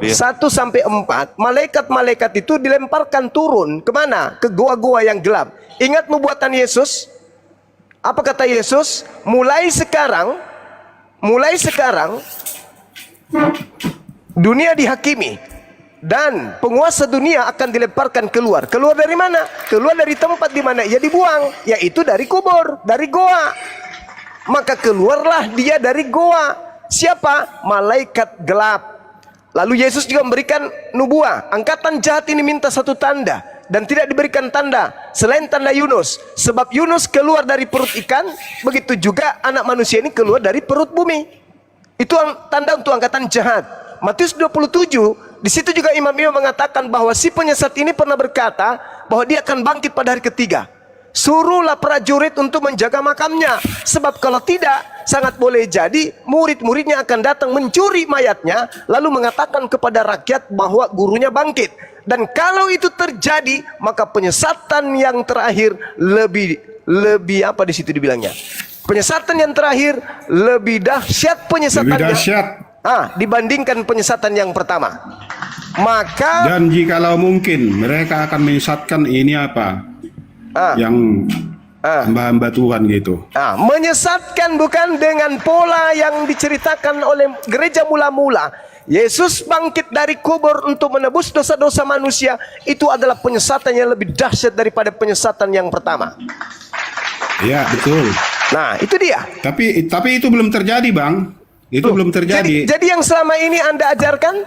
1 sampai 4, malaikat-malaikat itu dilemparkan turun kemana? Ke goa-goa yang gelap. Ingat nubuatan Yesus? Apa kata Yesus? Mulai sekarang dunia dihakimi dan penguasa dunia akan dilemparkan keluar. Keluar dari mana? Keluar dari tempat di mana ia dibuang, yaitu dari kubur, dari goa. Maka keluarlah dia dari goa. Siapa? Malaikat gelap. Lalu Yesus juga memberikan nubuah. Angkatan jahat ini minta 1 tanda, dan tidak diberikan tanda selain tanda Yunus. Sebab Yunus keluar dari perut ikan, begitu juga anak manusia ini keluar dari perut bumi. Itu tanda untuk angkatan jahat. Matius 27, di situ juga imam-imam mengatakan bahwa si penyesat ini pernah berkata bahwa dia akan bangkit pada hari ketiga. Suruhlah prajurit untuk menjaga makamnya, sebab kalau tidak, sangat boleh jadi murid-muridnya akan datang mencuri mayatnya, lalu mengatakan kepada rakyat bahwa gurunya bangkit. Dan kalau itu terjadi, maka penyesatan yang terakhir lebih apa di situ dibilangnya? Penyesatan yang terakhir lebih dahsyat penyesatannya. Dibandingkan penyesatan yang pertama. Maka dan jikalau mungkin mereka akan menyesatkan ini apa? Yang hamba-hamba Tuhan gitu. Menyesatkan bukan dengan pola yang diceritakan oleh gereja mula-mula. Yesus bangkit dari kubur untuk menebus dosa-dosa manusia. Itu adalah penyesatan yang lebih dahsyat daripada penyesatan yang pertama. Ya, betul. Nah, itu dia. Tapi itu belum terjadi, Bang. Itu belum terjadi. Jadi yang selama ini Anda ajarkan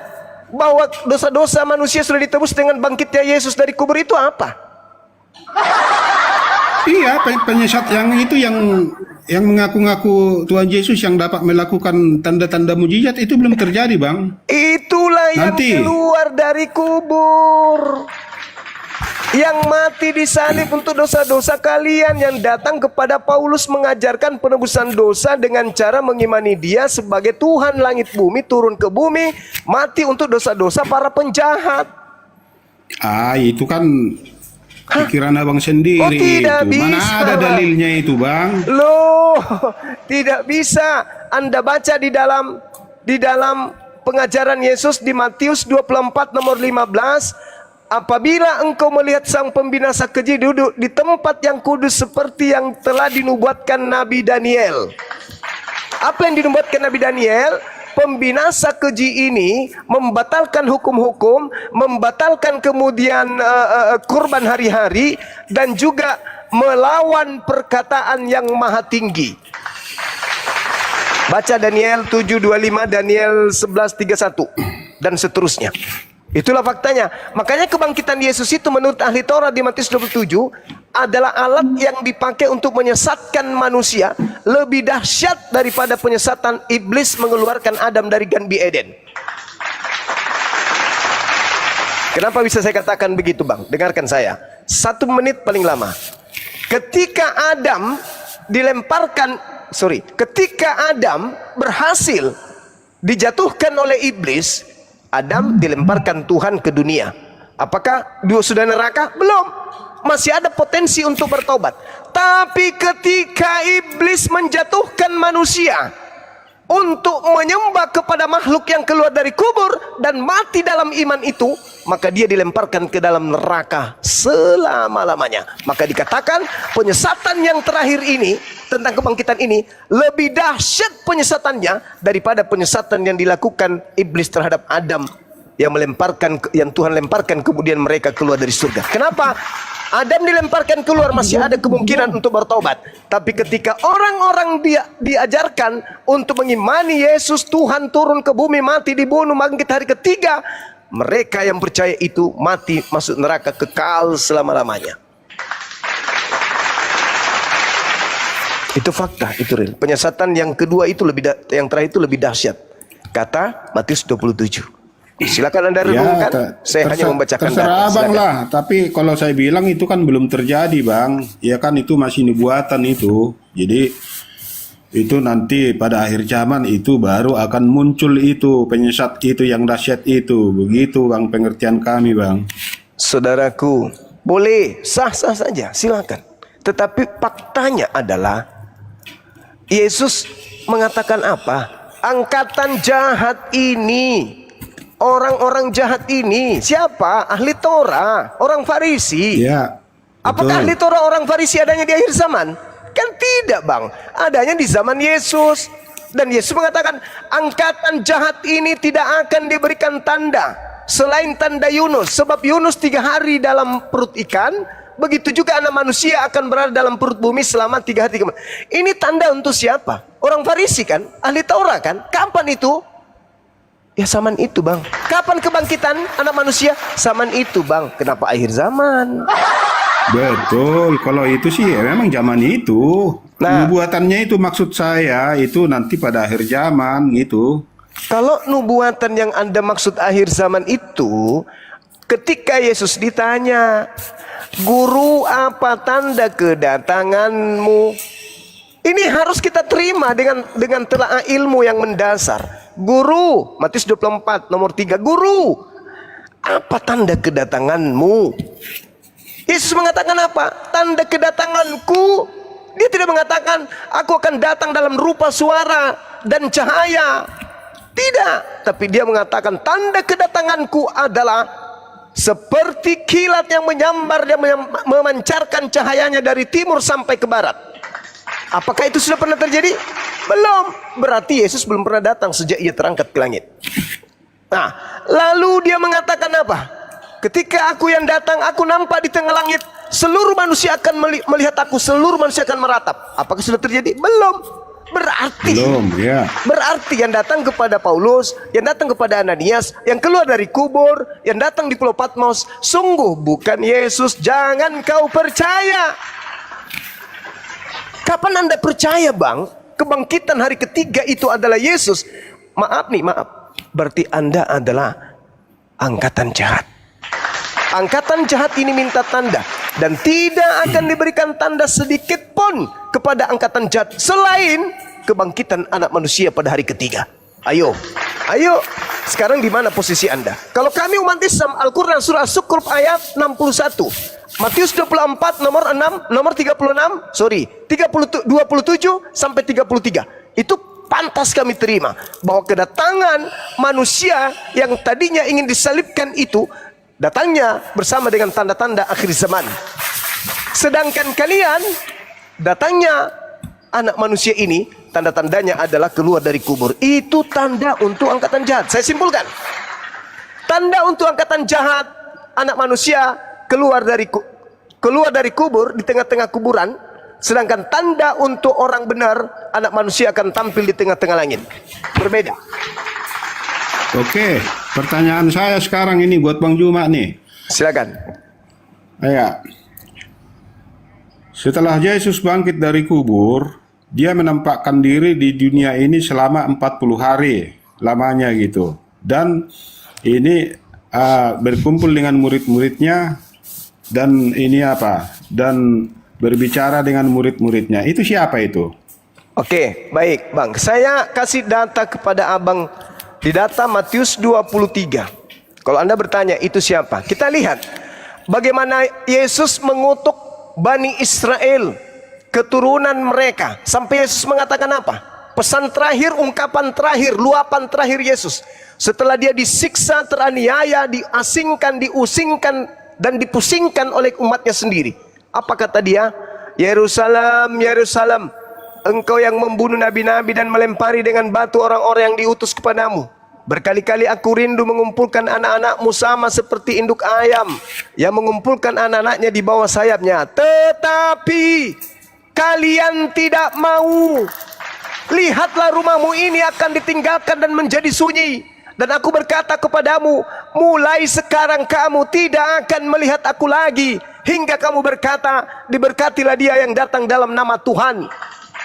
bahwa dosa-dosa manusia sudah ditebus dengan bangkitnya Yesus dari kubur itu apa? Iya, penyesat yang itu yang mengaku-ngaku Tuhan Yesus yang dapat melakukan tanda-tanda mujizat itu belum terjadi, Bang. Itulah yang keluar dari kubur. Yang mati disalib untuk dosa-dosa kalian, yang datang kepada Paulus mengajarkan penebusan dosa dengan cara mengimani dia sebagai Tuhan langit bumi, turun ke bumi, mati untuk dosa-dosa para penjahat. Itu kan pikiran abang sendiri itu. Mana ada dalilnya itu, Bang? Loh, tidak bisa. Anda baca di dalam pengajaran Yesus di Matius 24 nomor 15. Apabila engkau melihat sang pembinasa keji duduk di tempat yang kudus seperti yang telah dinubuatkan Nabi Daniel. Apa yang dinubuatkan Nabi Daniel? Pembinasa keji ini membatalkan hukum-hukum, membatalkan kemudian kurban hari-hari, dan juga melawan perkataan yang maha tinggi. Baca Daniel 7:25, Daniel 11:31 dan seterusnya. Itulah faktanya. Makanya kebangkitan Yesus itu menurut ahli Taurat di Matius 27 adalah alat yang dipakai untuk menyesatkan manusia, lebih dahsyat daripada penyesatan iblis mengeluarkan Adam dari Ganbi Eden. Kenapa bisa saya katakan begitu, Bang? Dengarkan saya. 1 menit paling lama. Ketika Adam berhasil dijatuhkan oleh iblis, Adam dilemparkan Tuhan ke dunia. Apakah dia sudah neraka? Belum. Masih ada potensi untuk bertobat. Tapi ketika iblis menjatuhkan manusia untuk menyembah kepada makhluk yang keluar dari kubur dan mati dalam iman itu, maka dia dilemparkan ke dalam neraka selama-lamanya. Maka dikatakan penyesatan yang terakhir ini tentang kebangkitan ini lebih dahsyat penyesatannya daripada penyesatan yang dilakukan iblis terhadap Adam yang Tuhan lemparkan kemudian mereka keluar dari surga. Kenapa? Adam dilemparkan keluar, masih ada kemungkinan untuk bertobat. Tapi ketika orang-orang diajarkan untuk mengimani Yesus, Tuhan turun ke bumi, mati, dibunuh, bangkit hari ketiga, mereka yang percaya itu mati masuk neraka kekal selama-lamanya. Itu fakta, itu real. Penyesatan yang kedua itu yang terakhir itu lebih dahsyat. Kata Matius 27. Silakan Anda renungkan. Saya hanya membacakan terserah data. Bang lah. Tapi kalau saya bilang itu kan belum terjadi, Bang. Ya kan itu masih nubuatan itu. Jadi itu nanti pada akhir zaman itu baru akan muncul itu penyesat itu yang dahsyat itu. Begitu, Bang, pengertian kami, Bang. Saudaraku, boleh sah-sah saja, silakan. Tetapi faktanya adalah Yesus mengatakan apa? Angkatan jahat ini, orang-orang jahat ini, siapa? Ahli Torah, orang Farisi. Ya. Apakah ahli Torah orang Farisi adanya di akhir zaman? Kan tidak, Bang. Adanya di zaman Yesus. Dan Yesus mengatakan, angkatan jahat ini tidak akan diberikan tanda selain tanda Yunus. Sebab Yunus 3 hari dalam perut ikan, begitu juga anak manusia akan berada dalam perut bumi selama 3 hari. Ini tanda untuk siapa? Orang Farisi kan? Ahli Taurat kan? Kapan itu? Ya zaman itu, Bang. Kapan kebangkitan anak manusia? Zaman itu, Bang. Kenapa akhir zaman? Betul, kalau itu sih ya memang zaman itu. Nah, nubuatannya itu maksud saya itu nanti pada akhir zaman gitu. kalau nubuatan yang Anda maksud akhir zaman itu, ketika Yesus ditanya, "Guru, apa tanda kedatanganmu?" Ini harus kita terima dengan telaah ilmu yang mendasar. Guru, Matius 24 nomor 3, "Guru, apa tanda kedatanganmu?" Yesus mengatakan apa? Tanda kedatanganku. Dia tidak mengatakan aku akan datang dalam rupa suara dan cahaya. Tidak. Tapi dia mengatakan tanda kedatanganku adalah seperti kilat yang menyambar dan memancarkan cahayanya dari timur sampai ke barat. Apakah itu sudah pernah terjadi? Belum. Berarti Yesus belum pernah datang sejak ia terangkat ke langit. Nah, lalu dia mengatakan apa? Ketika aku yang datang, aku nampak di tengah langit, seluruh manusia akan melihat aku, seluruh manusia akan meratap. Apakah sudah terjadi? Belum. Berarti yang datang kepada Paulus, yang datang kepada Ananias, yang keluar dari kubur, yang datang di Pulau Patmos, sungguh bukan Yesus. Jangan kau percaya. Kapan Anda percaya, Bang? Kebangkitan hari ketiga itu adalah Yesus. Maaf. Berarti Anda adalah angkatan jahat. Angkatan jahat ini minta tanda, dan tidak akan diberikan tanda sedikit pun kepada angkatan jahat selain kebangkitan anak manusia pada hari ketiga. Ayo. Sekarang di mana posisi Anda? Kalau kami umat Islam, Al-Quran surah As-Zukhruf ayat 61, Matius 24 nomor 27 sampai 33. Itu pantas kami terima bahwa kedatangan manusia yang tadinya ingin disalibkan itu datangnya bersama dengan tanda-tanda akhir zaman. Sedangkan kalian, datangnya anak manusia ini tanda-tandanya adalah keluar dari kubur. Itu tanda untuk angkatan jahat. Saya simpulkan, tanda untuk angkatan jahat anak manusia keluar dari kubur, di tengah-tengah kuburan. Sedangkan tanda untuk orang benar, anak manusia akan tampil di tengah-tengah langit. Berbeda. Oke, pertanyaan saya sekarang ini buat Bang Juma nih. Silakan. Ya. Setelah Yesus bangkit dari kubur, dia menampakkan diri di dunia ini selama 40 hari lamanya gitu. Dan ini berkumpul dengan murid-muridnya dan ini apa? Dan berbicara dengan murid-muridnya. Itu siapa itu? Oke, baik Bang. Saya kasih data kepada Abang di data Matius 23. Kalau Anda bertanya itu siapa? Kita lihat bagaimana Yesus mengutuk Bani Israel, keturunan mereka. Sampai Yesus mengatakan apa? Pesan terakhir, ungkapan terakhir, luapan terakhir Yesus. Setelah dia disiksa, teraniaya, diasingkan, diusingkan, dan dipusingkan oleh umatnya sendiri. Apa kata dia? Yerusalem, Yerusalem, engkau yang membunuh nabi-nabi dan melempari dengan batu orang-orang yang diutus kepadamu. Berkali-kali aku rindu mengumpulkan anak-anakmu sama seperti induk ayam yang mengumpulkan anak-anaknya di bawah sayapnya. Tetapi kalian tidak mau. Lihatlah, rumahmu ini akan ditinggalkan dan menjadi sunyi. Dan aku berkata kepadamu, mulai sekarang kamu tidak akan melihat aku lagi, hingga kamu berkata, diberkatilah dia yang datang dalam nama Tuhan.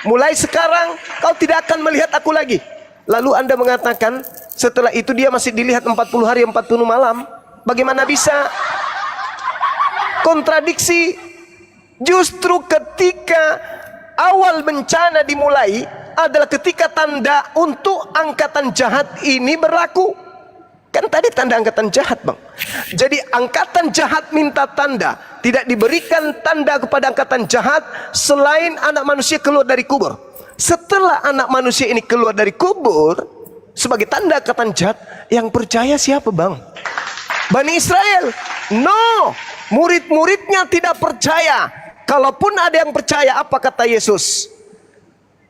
Mulai sekarang kau tidak akan melihat aku lagi. Lalu Anda mengatakan setelah itu dia masih dilihat 40 hari 40 malam. Bagaimana bisa kontradiksi? Justru ketika awal bencana dimulai adalah ketika tanda untuk angkatan jahat ini berlaku. Kan tadi tanda angkatan jahat, Bang. Jadi angkatan jahat minta tanda, tidak diberikan tanda kepada angkatan jahat selain anak manusia keluar dari kubur. Setelah anak manusia ini keluar dari kubur sebagai tanda angkatan jahat, yang percaya siapa, Bang? Bani Israel? No, murid-muridnya tidak percaya. Kalaupun ada yang percaya, apa kata Yesus?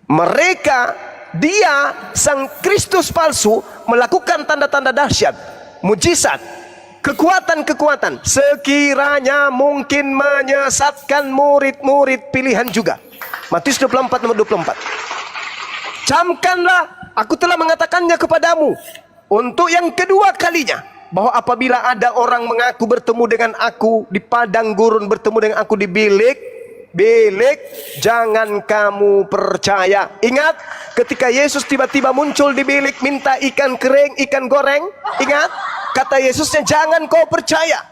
Mereka, dia, sang Kristus palsu, melakukan tanda-tanda dahsyat, mujizat, kekuatan-kekuatan, sekiranya mungkin menyesatkan murid-murid pilihan juga. Matius 24:24. Camkanlah, aku telah mengatakannya kepadamu untuk yang kedua kalinya, bahwa apabila ada orang mengaku bertemu dengan aku di padang gurun, bertemu dengan aku di bilik, jangan kamu percaya. Ingat ketika Yesus tiba-tiba muncul di bilik minta ikan kering, ikan goreng. Ingat kata Yesusnya, jangan kau percaya.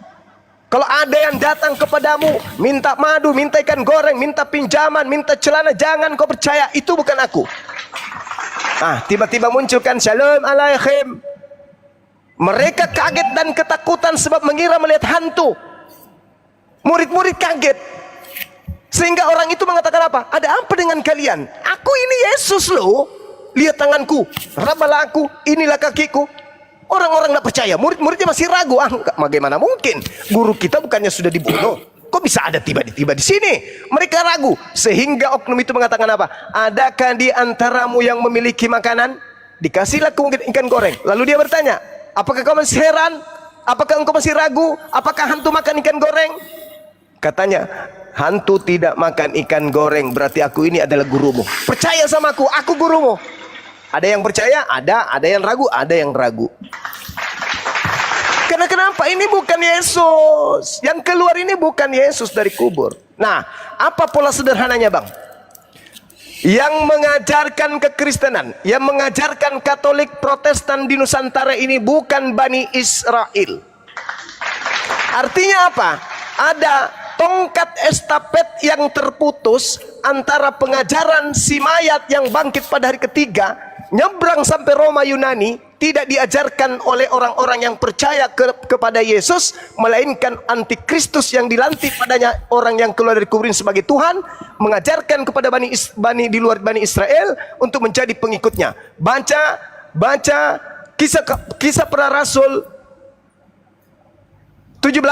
Kalau ada yang datang kepadamu minta madu, minta ikan goreng, minta pinjaman, minta celana, jangan kau percaya, itu bukan aku. Tiba-tiba munculkan Shalom Alaikum. Mereka kaget dan ketakutan sebab mengira melihat hantu. Murid-murid kaget. Sehingga orang itu mengatakan apa? Ada apa dengan kalian? Aku ini Yesus loh. Lihat tanganku, rabalah aku, inilah kakiku. Orang-orang tidak percaya, murid-muridnya masih ragu. Bagaimana mungkin? Guru kita bukannya sudah dibunuh? Kok bisa ada tiba-tiba di sini? Mereka ragu. Sehingga oknum itu mengatakan apa? Adakah di antaramu yang memiliki makanan? Dikasihlah mungkin ikan goreng. Lalu dia bertanya, apakah kau masih heran? Apakah engkau masih ragu? Apakah hantu makan ikan goreng? Katanya, hantu tidak makan ikan goreng, berarti aku ini adalah gurumu. Percaya sama aku gurumu. Ada yang percaya, ada yang ragu, ada yang ragu. Karena kenapa? Ini bukan Yesus. Yang keluar ini bukan Yesus dari kubur. Nah, apa pola sederhananya, Bang? Yang mengajarkan kekristenan, yang mengajarkan Katolik Protestan di Nusantara ini bukan Bani Israel. Artinya apa? Ada tongkat estafet yang terputus antara pengajaran si mayat yang bangkit pada hari ketiga, nyebrang sampai Roma Yunani, tidak diajarkan oleh orang-orang yang percaya kepada Yesus, melainkan antikristus yang dilantik padanya orang yang keluar dari kubur sebagai Tuhan, mengajarkan kepada Bani di luar Bani Israel untuk menjadi pengikutnya. Baca kisah para rasul 17,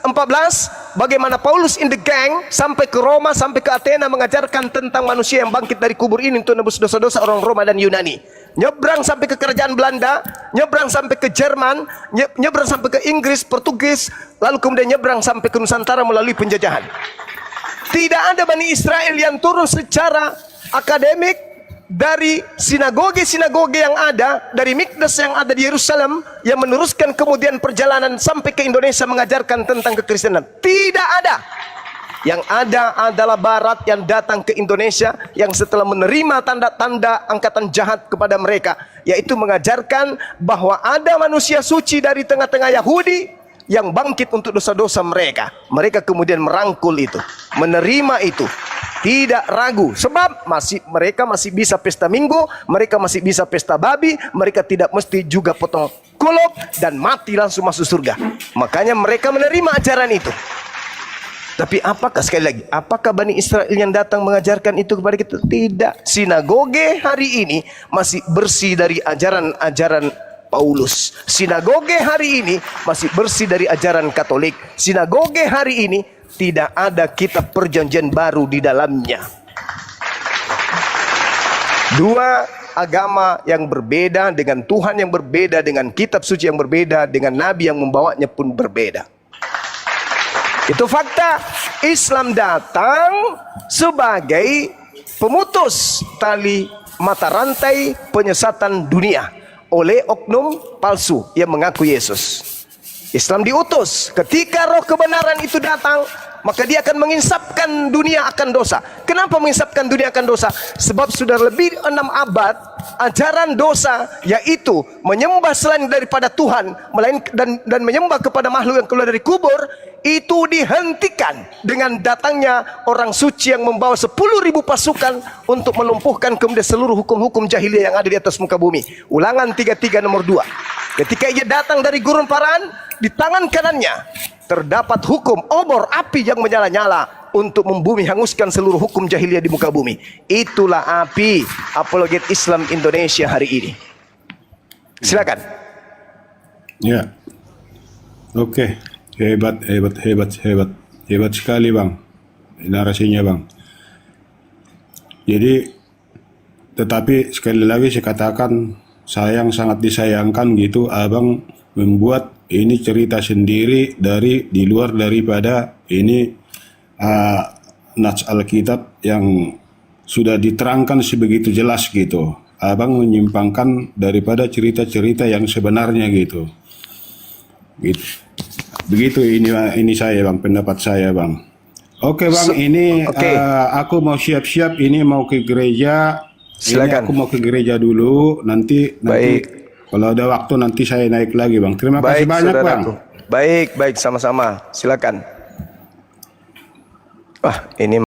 14, bagaimana Paulus in the gang sampai ke Roma, sampai ke Athena mengajarkan tentang manusia yang bangkit dari kubur ini untuk nebus dosa-dosa orang Roma dan Yunani. Nyebrang sampai ke kerajaan Belanda, nyebrang sampai ke Jerman, nyebrang sampai ke Inggris, Portugis, lalu kemudian nyebrang sampai ke Nusantara melalui penjajahan. Tidak ada Bani Israel yang turun secara akademik dari sinagoge-sinagoge yang ada, dari Mikdas yang ada di Yerusalem, yang meneruskan kemudian perjalanan sampai ke Indonesia mengajarkan tentang kekristenan. Tidak ada. Yang ada adalah Barat yang datang ke Indonesia, yang setelah menerima tanda-tanda angkatan jahat kepada mereka, yaitu mengajarkan bahwa ada manusia suci dari tengah-tengah Yahudi yang bangkit untuk dosa-dosa mereka. Mereka kemudian merangkul itu, menerima itu, tidak ragu, sebab mereka masih bisa pesta minggu, mereka masih bisa pesta babi, mereka tidak mesti juga potong kuluk dan mati langsung masuk surga. Makanya mereka menerima ajaran itu. Tapi apakah, sekali lagi, apakah Bani Israel yang datang mengajarkan itu kepada kita? Tidak. Sinagoge hari ini masih bersih dari ajaran-ajaran Paulus. Sinagoge hari ini masih bersih dari ajaran Katolik. Sinagoge hari ini tidak ada kitab perjanjian baru di dalamnya. Dua agama yang berbeda, dengan Tuhan yang berbeda, dengan kitab suci yang berbeda, dengan nabi yang membawanya pun berbeda. Itu fakta. Islam datang sebagai pemutus tali mata rantai penyesatan dunia oleh oknum palsu yang mengaku Yesus. Islam diutus. Ketika roh kebenaran itu datang, maka dia akan menginsapkan dunia akan dosa. Kenapa menginsapkan dunia akan dosa? Sebab sudah lebih 6 abad ajaran dosa, yaitu menyembah selain daripada Tuhan, dan menyembah kepada makhluk yang keluar dari kubur, itu dihentikan dengan datangnya orang suci yang membawa 10.000 pasukan untuk melumpuhkan kemudian seluruh hukum-hukum jahiliyah yang ada di atas muka bumi. Ulangan 33 nomor 2. Ketika ia datang dari gurun Paran, di tangan kanannya terdapat hukum obor api yang menyala-nyala untuk membumi hanguskan seluruh hukum jahiliyah di muka bumi. Itulah api apologet Islam Indonesia hari ini. Silakan. Ya. Oke. Hebat sekali Bang narasinya Bang. Jadi, tetapi sekali lagi saya katakan, sangat disayangkan gitu Abang membuat ini cerita sendiri di luar daripada ini Nats Alkitab yang sudah diterangkan sebegitu jelas gitu. Abang menyimpangkan daripada cerita-cerita yang sebenarnya gitu. Begitu ini saya Bang, pendapat saya Bang. Oke Bang, ini aku mau siap-siap, ini mau ke gereja. Silakan. Ini aku mau ke gereja dulu, nanti kalau ada waktu nanti saya naik lagi Bang. Terima kasih banyak saudaraku. Bang. Baik, sama-sama. Silakan. Wah, ini